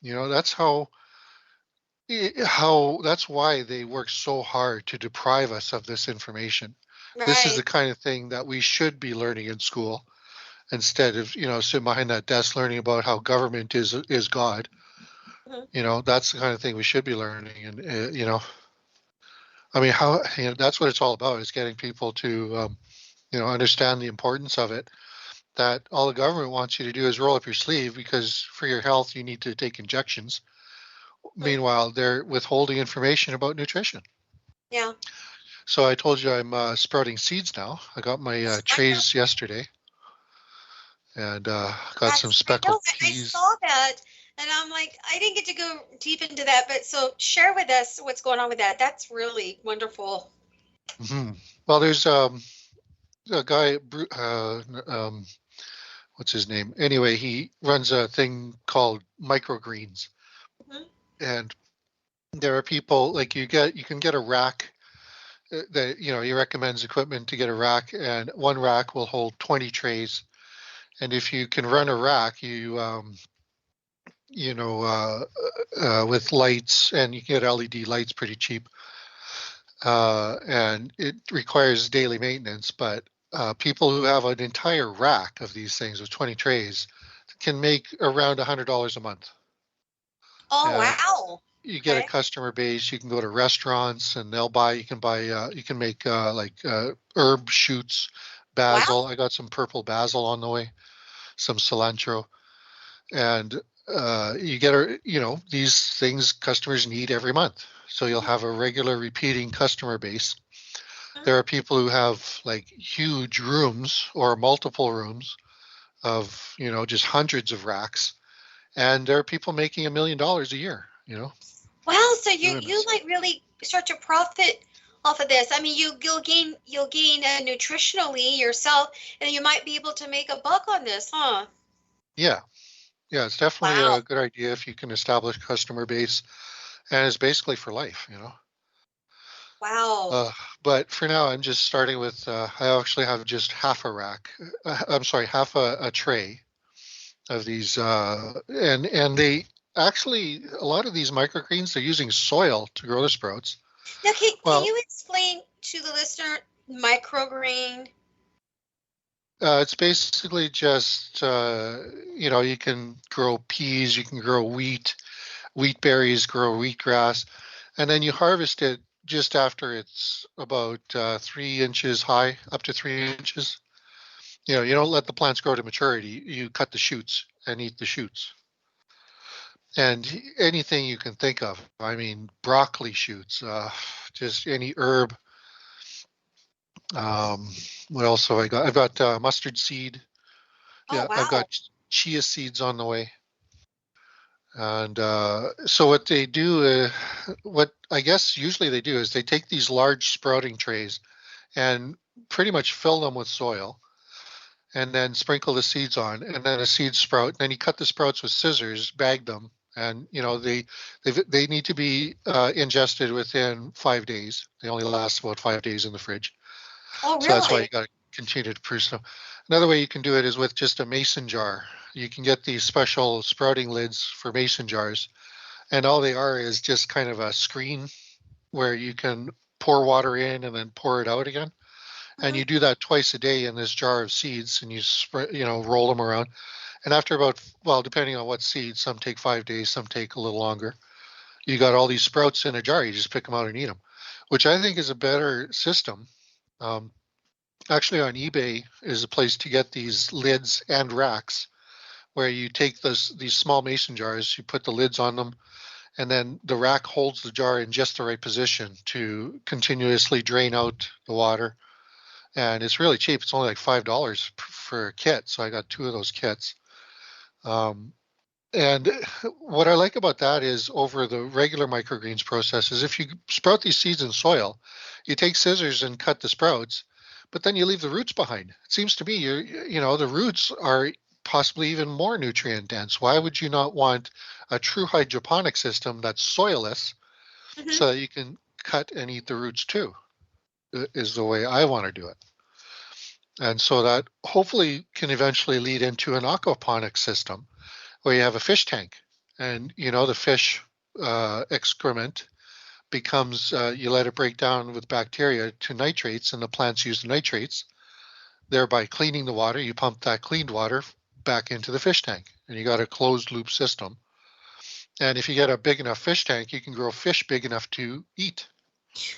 You know, that's that's why they work so hard to deprive us of this information. Right. This is the kind of thing that we should be learning in school instead of, you know, sitting behind that desk learning about how government is God. Mm-hmm. You know, that's the kind of thing we should be learning. And, you know, I mean, how, you know, that's what it's all about, is getting people to, you know, understand the importance of it. That all the government wants you to do is roll up your sleeve because for your health, you need to take injections. Meanwhile, they're withholding information about nutrition. Yeah. So I told you I'm sprouting seeds now. I got my trays yesterday, and got some speckled peas. I saw that, and I'm like, I didn't get to go deep into that, but so share with us what's going on with that. That's really wonderful. Well, there's a guy, what's his name? Anyway, he runs a thing called microgreens, and there are people like you can get a rack that he recommends equipment to get a rack, and one rack will hold 20 trays. And if you can run a rack, with lights, and you can get LED lights pretty cheap, and it requires daily maintenance. But people who have an entire rack of these things with 20 trays can make around $100 a month. Oh, wow. You get a customer base. You can go to restaurants, and they'll buy. You can buy. You can make herb shoots, basil. Wow. I got some purple basil on the way, some cilantro, and you get these things customers need every month. So you'll have a regular repeating customer base. There are people who have like huge rooms or multiple rooms of just hundreds of racks, and there are people making $1 million a year. Wow, so you like really start to profit off of this. I mean, you'll gain nutritionally yourself, and you might be able to make a buck on this, huh? Yeah, it's definitely a good idea if you can establish customer base, and it's basically for life. Wow. But for now, I'm just starting with. I actually have just half a rack. I'm sorry, half a tray of these, and they. Actually, a lot of these microgreens, they're using soil to grow the sprouts. Now, can you explain to the listener microgreen? It's basically just, you can grow peas, you can grow wheat berries, grow wheatgrass, and then you harvest it just after it's about 3 inches high, up to 3 inches. You don't let the plants grow to maturity. You cut the shoots and eat the shoots. And anything you can think of. I mean, broccoli shoots, just any herb. What else have I got? I've got mustard seed. Wow. I've got chia seeds on the way. And so what they do, what I guess usually they do is they take these large sprouting trays and pretty much fill them with soil, and then sprinkle the seeds on, and then a seed sprout. And then you cut the sprouts with scissors, bag them, and they need to be ingested within 5 days. They only last about 5 days in the fridge. Oh, really? So that's why you got to continue to produce them. Another way you can do it is with just a mason jar. You can get these special sprouting lids for mason jars, and all they are is just kind of a screen where you can pour water in and then pour it out again. And you do that twice a day in this jar of seeds, and you roll them around. And after about, depending on what seeds, some take 5 days, some take a little longer. You got all these sprouts in a jar. You just pick them out and eat them, which I think is a better system. Actually, on eBay is a place to get these lids and racks, where you take these small mason jars, you put the lids on them, and then the rack holds the jar in just the right position to continuously drain out the water. And it's really cheap. It's only like $5 for a kit. So I got 2 of those kits. And what I like about that is over the regular microgreens process is if you sprout these seeds in soil, you take scissors and cut the sprouts, but then you leave the roots behind. It seems to me the roots are possibly even more nutrient dense. Why would you not want a true hydroponic system that's soilless, so that you can cut and eat the roots too? Is the way I want to do it. And so that hopefully can eventually lead into an aquaponics system where you have a fish tank, and the fish excrement becomes, you let it break down with bacteria to nitrates, and the plants use the nitrates, thereby cleaning the water. You pump that cleaned water back into the fish tank, and you got a closed loop system. And if you get a big enough fish tank, you can grow fish big enough to eat.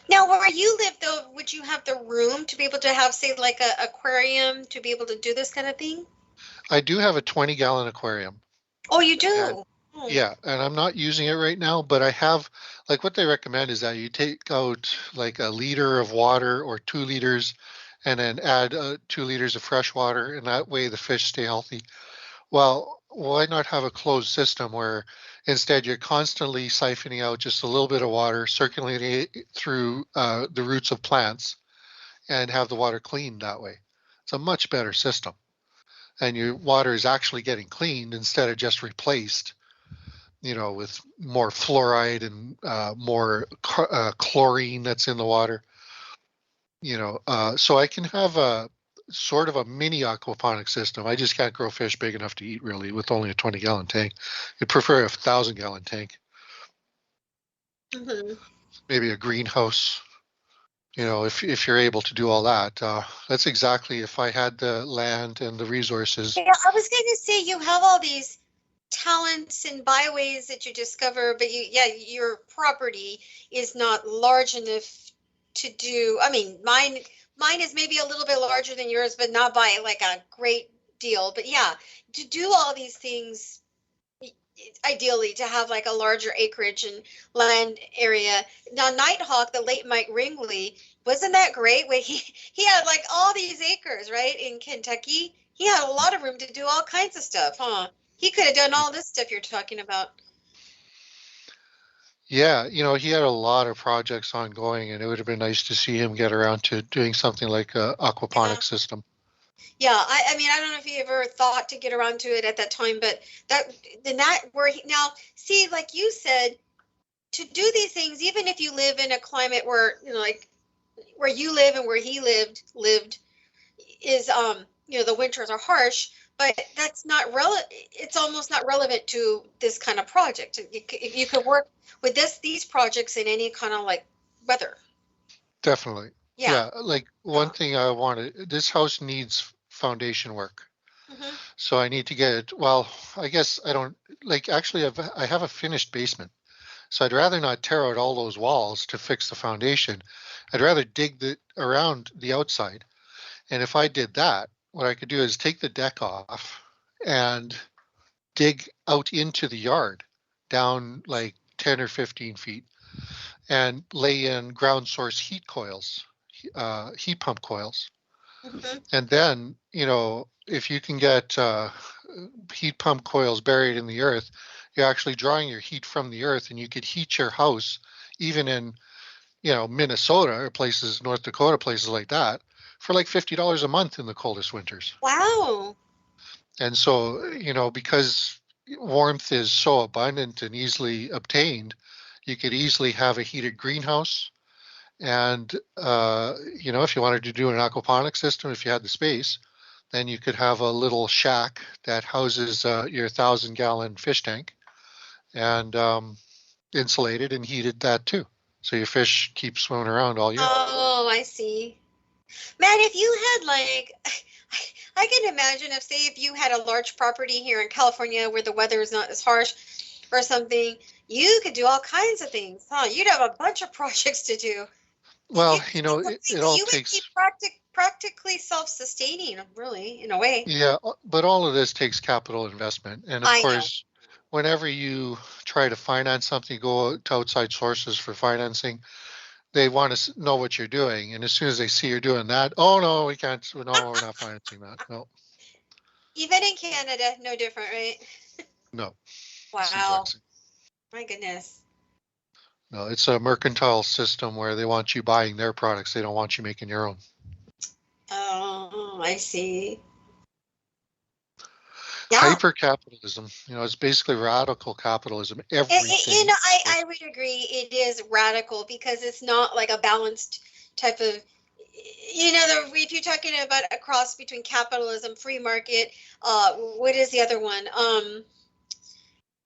Now, where you live, though, would you have the room to be able to have, say, like an aquarium to be able to do this kind of thing? I do have a 20-gallon aquarium. Oh, you do? Yeah, and I'm not using it right now, but I have, like, what they recommend is that you take out like a liter of water or 2 liters, and then add 2 liters of fresh water, and that way the fish stay healthy. Well, why not have a closed system where instead you're constantly siphoning out just a little bit of water, circulating it through the roots of plants, and have the water cleaned that way. It's a much better system. And your water is actually getting cleaned instead of just replaced, with more fluoride and more chlorine that's in the water. So I can have a sort of a mini aquaponic system. I just can't grow fish big enough to eat really with only a 20-gallon tank. I'd prefer a 1,000-gallon tank. Mm-hmm. Maybe a greenhouse. If you're able to do all that, that's exactly if I had the land and the resources. Yeah, I was going to say you have all these talents and byways that you discover, but your property is not large enough to do. I mean, mine is maybe a little bit larger than yours, but not by like a great deal. But yeah, to do all these things, ideally to have like a larger acreage and land area. Now, Nighthawk, the late Mike Ringley, wasn't that great? When he had like all these acres, right, in Kentucky. He had a lot of room to do all kinds of stuff, huh? He could have done all this stuff you're talking about. Yeah, he had a lot of projects ongoing, and it would have been nice to see him get around to doing something like a aquaponic system. Yeah, I mean, I don't know if he ever thought to get around to it at that time, but now see, like you said, to do these things, even if you live in a climate where, like where you live and where he lived is, the winters are harsh, but that's not it's almost not relevant to this kind of project. You could work with these projects in any kind of like weather. Definitely. Yeah. Like one thing I wanted, this house needs foundation work. Mm-hmm. So I need to get it. Well, I guess I don't actually I have a finished basement. So I'd rather not tear out all those walls to fix the foundation. I'd rather dig around the outside. And if I did that, what I could do is take the deck off and dig out into the yard down like 10 or 15 feet and lay in ground source heat coils, heat pump coils. Mm-hmm. And then, if you can get heat pump coils buried in the earth, you're actually drawing your heat from the earth, and you could heat your house even in, Minnesota or places, North Dakota, places like that, for like $50 a month in the coldest winters. Wow. And so, because warmth is so abundant and easily obtained, you could easily have a heated greenhouse. And, if you wanted to do an aquaponic system, if you had the space, then you could have a little shack that houses your 1,000-gallon fish tank and insulated and heated that too. So your fish keep swimming around all year. Oh, I see. Man, if you had like, I can imagine if you had a large property here in California where the weather is not as harsh or something, you could do all kinds of things, huh? You'd have a bunch of projects to do. Well, it all takes. You would be practically self-sustaining, really, in a way. Yeah, but all of this takes capital investment, and of course, whenever you try to finance something, go to outside sources for financing. They want to know what you're doing, and as soon as they see you're doing that, oh no, we can't. No, we're not financing that. No. Even in Canada, no different, right? No. Wow. My goodness. No, it's a mercantile system where they want you buying their products. They don't want you making your own. Oh, I see. Yeah. Hyper-capitalism, it's basically radical capitalism. Everything. I would agree. It is radical because it's not like a balanced type of, if you're talking about a cross between capitalism, free market, what is the other one?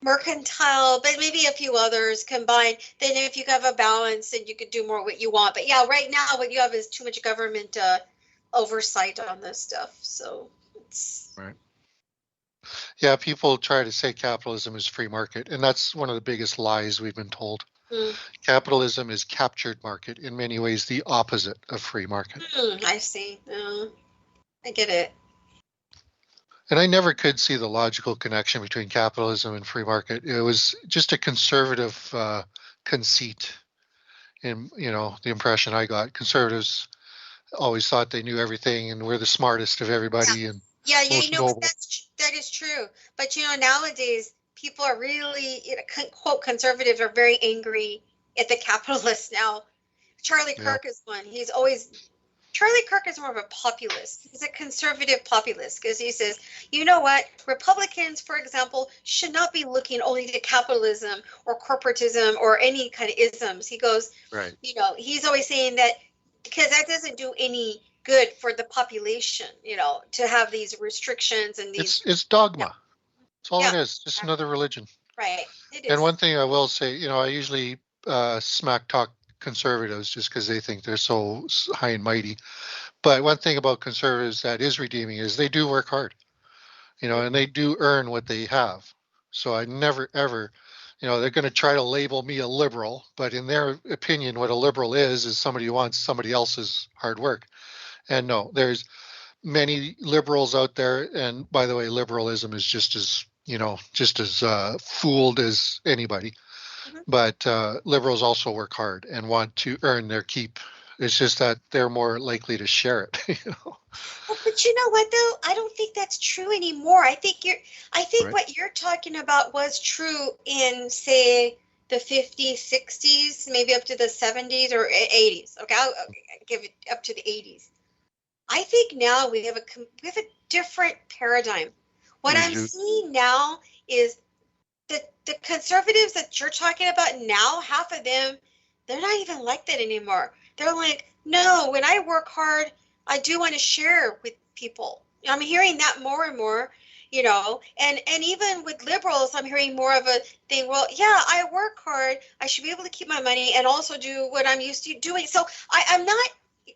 Mercantile, but maybe a few others combined. Then if you have a balance, then you could do more what you want. But yeah, right now what you have is too much government oversight on this stuff. So it's right. Yeah, people try to say capitalism is free market, and that's one of the biggest lies we've been told. Capitalism is captured market, in many ways the opposite of free market. I see. I get it. And I never could see the logical connection between capitalism and free market. It was just a conservative conceit. And, the impression I got, conservatives always thought they knew everything and were the smartest of everybody. And yeah, that is true. But, nowadays people are really, quote, conservatives are very angry at the capitalists now. Charlie Kirk is one. He's always Charlie Kirk is more of a populist. He's a conservative populist because he says, you know what, Republicans, for example, should not be looking only to capitalism or corporatism or any kind of isms. He goes, right. You know, he's always saying that because that doesn't do any good for the population, you know, to have these restrictions and these. It's dogma. Yeah. It's all Yeah. it is. Just another religion. Right. It is. And one thing I will say, you know, I usually smack talk conservatives just because they think they're so high and mighty. But one thing about conservatives that is redeeming is they do work hard, you know, and they do earn what they have. So I never, ever, you know, they're going to try to label me a liberal, but in their opinion, what a liberal is somebody who wants somebody else's hard work. And no, there's many liberals out there. And by the way, liberalism is just as, you know, just as fooled as anybody. But liberals also work hard and want to earn their keep. It's just that they're more likely to share it. You know? Well, but you know what though? I don't think that's true anymore. I think Right. what you're talking about was true in, say, the 50s, 60s, maybe up to the 70s or 80s. Okay, I'll give it up to the 80s. I think now we have a different paradigm. What I'm seeing now is the conservatives that you're talking about now, half of them, they're not even like that anymore. They're like, no, when I work hard, I do want to share with people. I'm hearing that more and more, you know, and even with liberals, I'm hearing more of a thing. Well, yeah, I work hard. I should be able to keep my money and also do what I'm used to doing. So I'm not,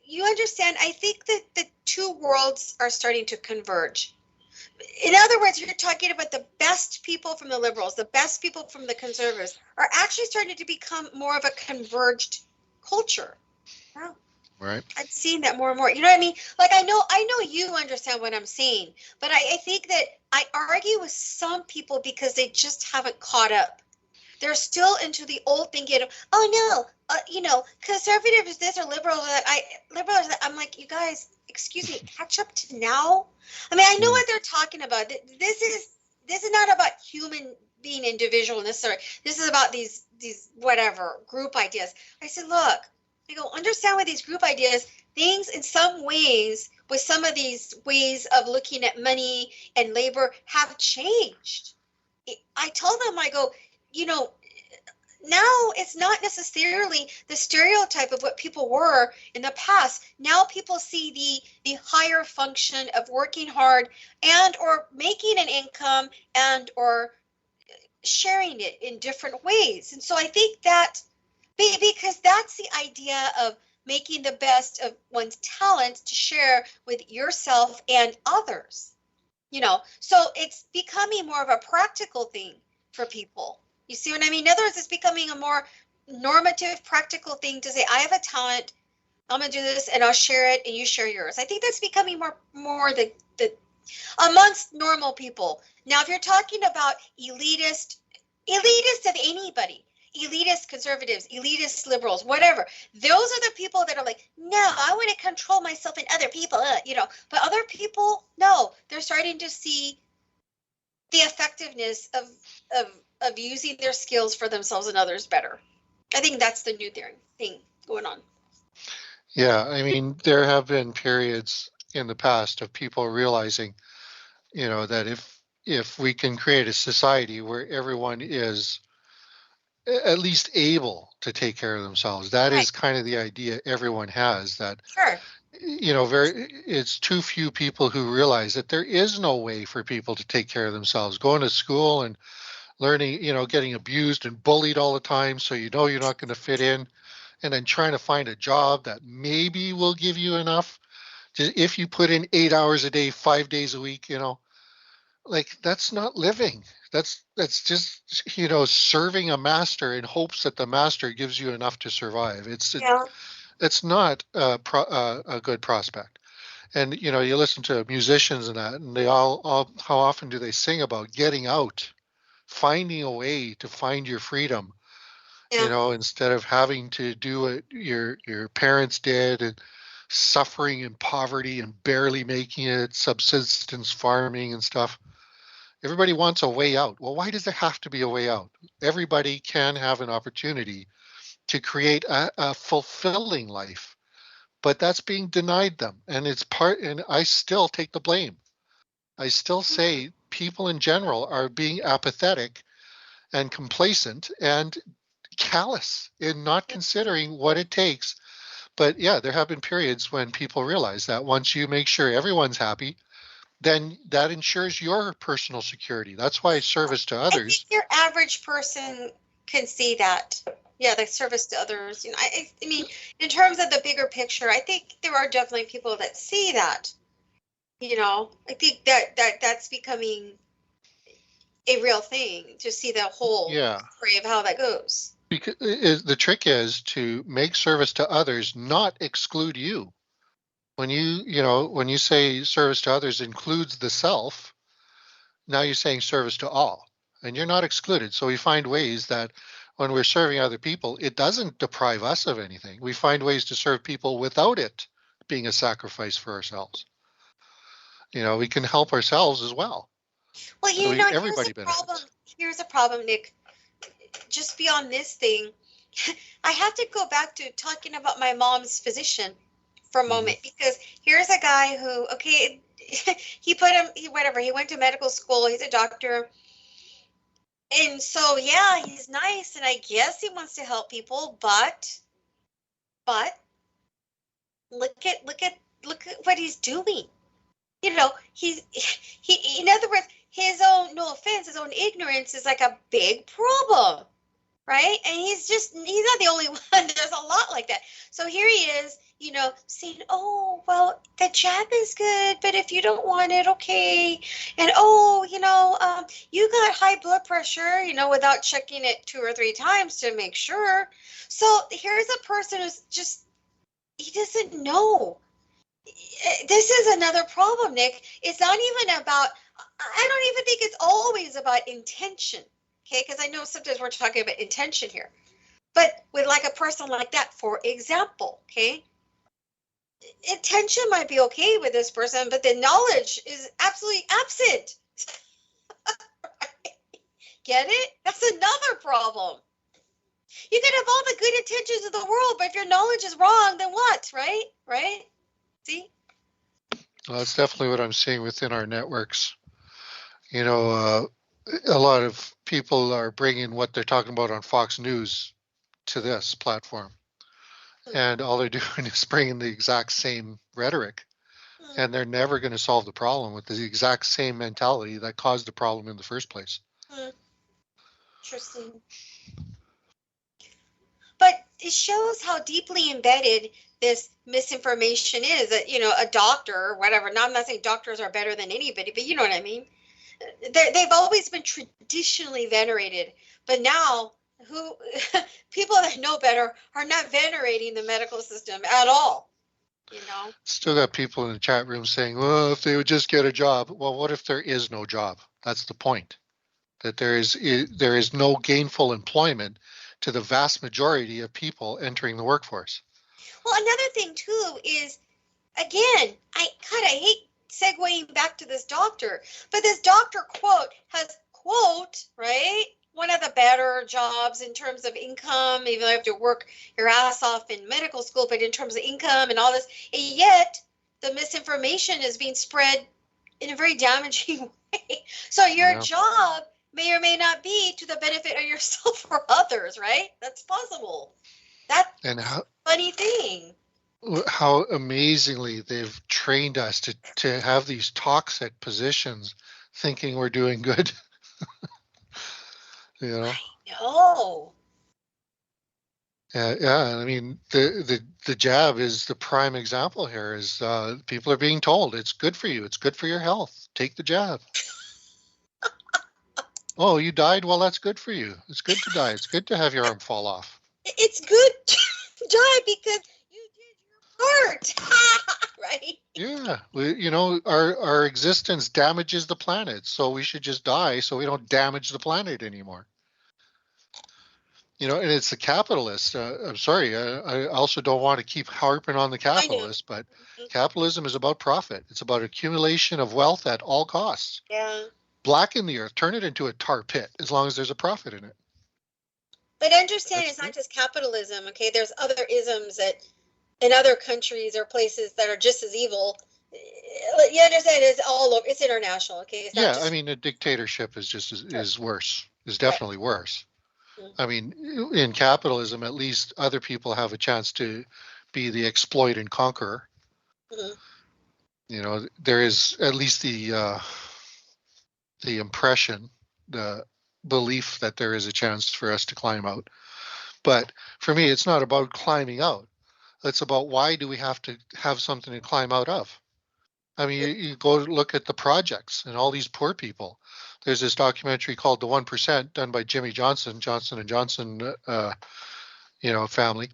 you understand, I think that the two worlds are starting to converge. In other words, you're talking about the best people from the liberals, the best people from the conservatives are actually starting to become more of a converged culture. Wow. Right. I'm seeing that more and more. You know what I mean? Like I know you understand what I'm saying, but I think that I argue with some people because they just haven't caught up. They're still into the old thinking of, oh no, you know, conservative is this or liberal that. Liberal is that. I'm like, you guys, excuse me, catch up to now. I mean, I know what they're talking about. This is not about human being individual necessarily. This is about these whatever group ideas. I said, look, I go, understand with these group ideas, things in some ways with some of these ways of looking at money and labor have changed. I told them, I go, you know, now it's not necessarily the stereotype of what people were in the past. Now people see the higher function of working hard and or making an income and or sharing it in different ways. And so I think that because that's the idea of making the best of one's talent to share with yourself and others, you know, so it's becoming more of a practical thing for people. You see what I mean? In other words, it's becoming a more normative, practical thing to say, I have a talent, I'm going to do this and I'll share it and you share yours. I think that's becoming more the amongst normal people. Now, if you're talking about elitist of anybody, elitist conservatives, elitist liberals, whatever, those are the people that are like, no, I want to control myself and other people, you know, but other people, no, they're starting to see the effectiveness of using their skills for themselves and others better. I think that's the new thing going on. Yeah, I mean, there have been periods in the past of people realizing, you know, that if we can create a society where everyone is at least able to take care of themselves, that is kind of the idea everyone has, that sure, you know, it's too few people who realize that there is no way for people to take care of themselves. Going to school and learning, you know, getting abused and bullied all the time, so you know you're not going to fit in, and then trying to find a job that maybe will give you enough if you put in 8 hours a day, 5 days a week, you know, like that's not living. That's just, you know, serving a master in hopes that the master gives you enough to survive. It's not a good prospect. And you know, you listen to musicians and that, and they all how often do they sing about getting out, finding a way to find your freedom, you know, instead of having to do what your parents did and suffering in poverty and barely making it, subsistence farming and stuff. Everybody wants a way out. Well, why does there have to be a way out? Everybody can have an opportunity to create a fulfilling life, but that's being denied them. And and I still take the blame. I still say people in general are being apathetic and complacent and callous in not considering what it takes. But yeah, there have been periods when people realize that once you make sure everyone's happy, then that ensures your personal security. That's why service to I think others. your average person can see that. Yeah, the service to others. I mean, in terms of the bigger picture, I think there are definitely people that see that. I think that's becoming a real thing to see the whole story of how that goes. Because the trick is to make service to others not exclude you. When when you say service to others includes the self, now you're saying service to all, and you're not excluded. So we find ways that when we're serving other people, it doesn't deprive us of anything. We find ways to serve people without it being a sacrifice for ourselves. We can help ourselves as well. Well, so everybody benefits. Here's a problem, Nick. Just beyond this thing, I have to go back to talking about my mom's physician for a moment, because here's a guy who, okay, he went to medical school. He's a doctor. And so, yeah, he's nice. And I guess he wants to help people, but look at what he's doing. He, in other words, his own, no offense, his own ignorance is like a big problem, right? And he's not the only one. There's a lot like that. So here he is, saying, oh, well, the jab is good, but if you don't want it, okay. And, you got high blood pressure, without checking it 2 or 3 times to make sure. So here's a person who's he doesn't know. This is another problem, Nick. It's not even about, I don't even think it's always about intention, okay? Because I know sometimes we're talking about intention here. But with like a person like that, for example, okay? Intention might be okay with this person, but the knowledge is absolutely absent. Get it? That's another problem. You can have all the good intentions of the world, but if your knowledge is wrong, then what, right? Right? See? Well, that's definitely what I'm seeing within our networks. A lot of people are bringing what they're talking about on Fox News to this platform. And all they're doing is bringing the exact same rhetoric. And they're never going to solve the problem with the exact same mentality that caused the problem in the first place. Interesting. But it shows how deeply embedded this misinformation is. That, a doctor or whatever. Now, I'm not saying doctors are better than anybody, but you know what I mean? They've always been traditionally venerated. But now, people that know better are not venerating the medical system at all. Still got people in the chat room saying, well, if they would just get a job. Well, what if there is no job? That's the point. That there is no gainful employment to the vast majority of people entering the workforce. Well, another thing too is, again, I hate segueing back to this doctor, but this doctor quote, right? One of the better jobs in terms of income, even though you have to work your ass off in medical school, but in terms of income and all this, and yet the misinformation is being spread in a very damaging way. So your job may or may not be to the benefit of yourself or others, right? That's possible. That's a funny thing. How amazingly they've trained us to have these toxic positions thinking we're doing good. I know. Yeah. I mean, the jab is the prime example here. Is people are being told it's good for you, it's good for your health. Take the jab. Oh, you died? Well, that's good for you. It's good to die. It's good to have your arm fall off. It's good to die because you did your part, right? Yeah, our existence damages the planet, so we should just die so we don't damage the planet anymore. And it's the capitalists. I'm sorry, I also don't want to keep harping on the capitalists, but capitalism is about profit. It's about accumulation of wealth at all costs. Yeah. Blacken the earth, turn it into a tar pit, as long as there's a profit in it. But understand, it's not just capitalism, okay? There's other isms that in other countries or places that are just as evil. You understand? It's all over. It's international. Okay, it's not Yeah, just I mean, a dictatorship is just is worse. Is right. definitely worse. I mean, in capitalism, at least other people have a chance to be the exploit and conqueror. You know, there is at least the impression, the belief that there is a chance for us to climb out. But for me, it's not about climbing out. It's about why do we have to have something to climb out of? I mean, you go look at the projects and all these poor people. There's this documentary called The 1% done by Jimmy Johnson, Johnson and Johnson, family.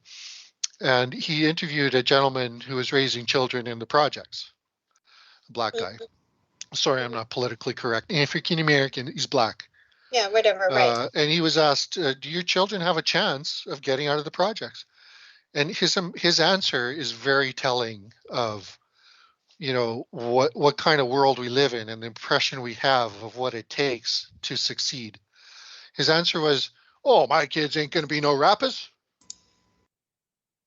And he interviewed a gentleman who was raising children in the projects, a black guy. Sorry, I'm not politically correct. African American, he's black. Yeah, whatever, right. And he was asked, do your children have a chance of getting out of the projects? And his answer is very telling of, what kind of world we live in and the impression we have of what it takes to succeed. His answer was, oh, my kids ain't going to be no rappers.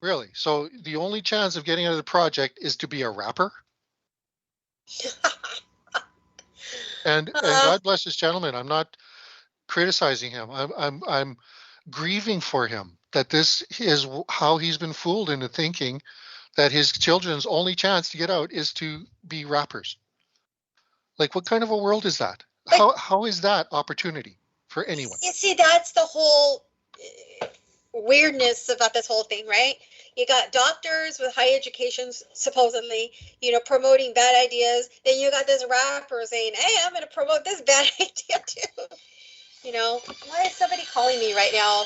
Really? So the only chance of getting out of the project is to be a rapper? And God bless this gentleman. I'm not criticizing him. I'm grieving for him that this is how he's been fooled into thinking that his children's only chance to get out is to be rappers. Like, what kind of a world is that? How is that opportunity for anyone? You see, that's the whole weirdness about this whole thing, right? You got doctors with high educations, supposedly, promoting bad ideas. Then you got this rapper saying, hey, I'm going to promote this bad idea too. Why is somebody calling me right now?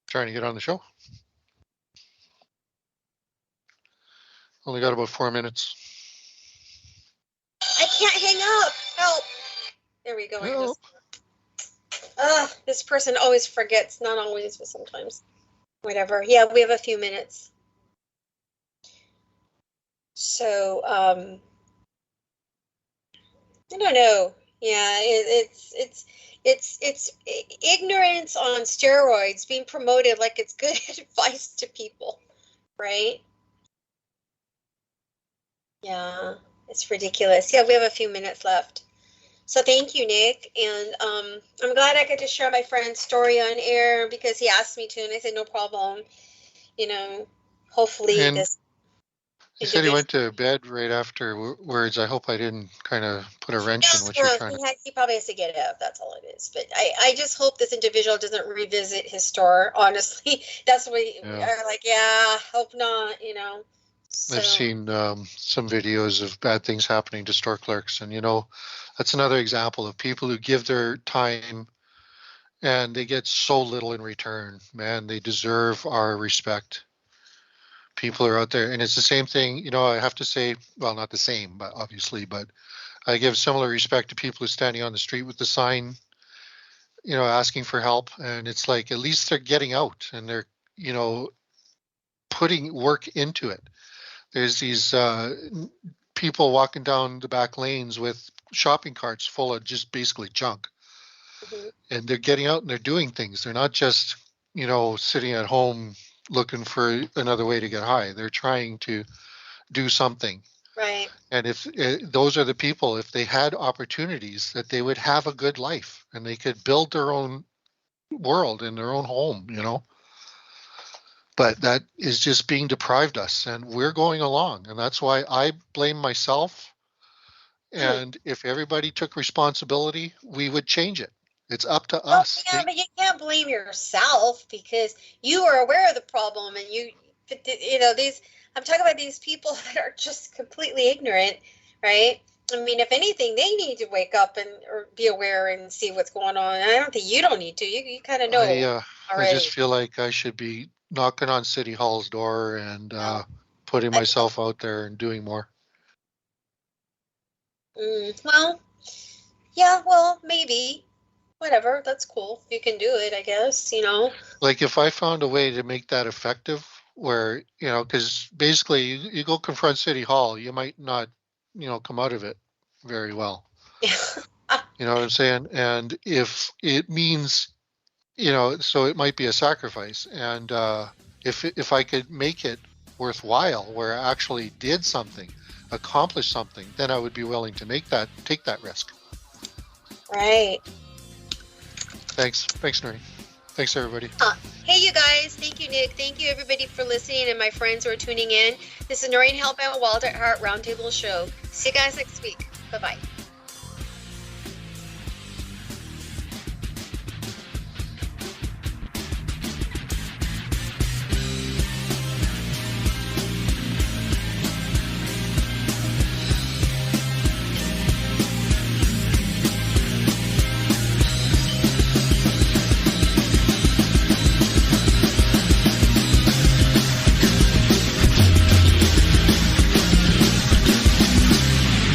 Trying to get on the show. Only got about 4 minutes. I can't hang up. Help. There we go. This person always forgets. Not always, but sometimes. Whatever. Yeah, we have a few minutes. So, I don't know. Yeah, it's ignorance on steroids being promoted like it's good advice to people, right? Yeah, it's ridiculous. Yeah, we have a few minutes left. So thank you, Nick. And I'm glad I could just share my friend's story on air because he asked me to, and I said, no problem. Hopefully and this. He said he went to bed right afterwards. I hope I didn't kind of put a wrench in what you're trying to. He probably has to get up. That's all it is. But I just hope this individual doesn't revisit his store. Honestly, that's what are like. Yeah, hope not. So. I've seen some videos of bad things happening to store clerks, and that's another example of people who give their time and they get so little in return. Man, they deserve our respect. People are out there, and it's the same thing. I have to say, well, not the same, but obviously, but I give similar respect to people who are standing on the street with the sign, asking for help. And it's like, at least they're getting out and they're, putting work into it. There's these people walking down the back lanes with shopping carts full of just basically junk. Mm-hmm. And they're getting out and they're doing things. They're not just, sitting at home looking for another way to get high. They're trying to do something. Right. And if those are the people, if they had opportunities, that they would have a good life and they could build their own world in their own home, But that is just being deprived us, and we're going along. And that's why I blame myself. And if everybody took responsibility, we would change it. It's up to us. Yeah, but you can't blame yourself because you are aware of the problem, and I'm talking about these people that are just completely ignorant, right? I mean, if anything, they need to wake up or be aware and see what's going on. And I don't think you don't need to. You kind of know already. I just feel like I should be knocking on City Hall's door and putting myself out there and doing more. Well, yeah, maybe. Whatever, that's cool. You can do it, I guess, Like if I found a way to make that effective where, because basically you go confront City Hall, you might not, come out of it very well. You know what I'm saying? And if it means, so it might be a sacrifice. And if I could make it worthwhile, where I actually did something, accomplished something, then I would be willing to take that risk. Right. Thanks, Noreen. Thanks, everybody. Hey, you guys. Thank you, Nick. Thank you, everybody, for listening, and my friends who are tuning in. This is Noreen Helphand, Walter Hart Roundtable Show. See you guys next week. Bye-bye.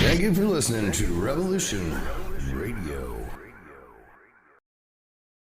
Thank you for listening to Revolution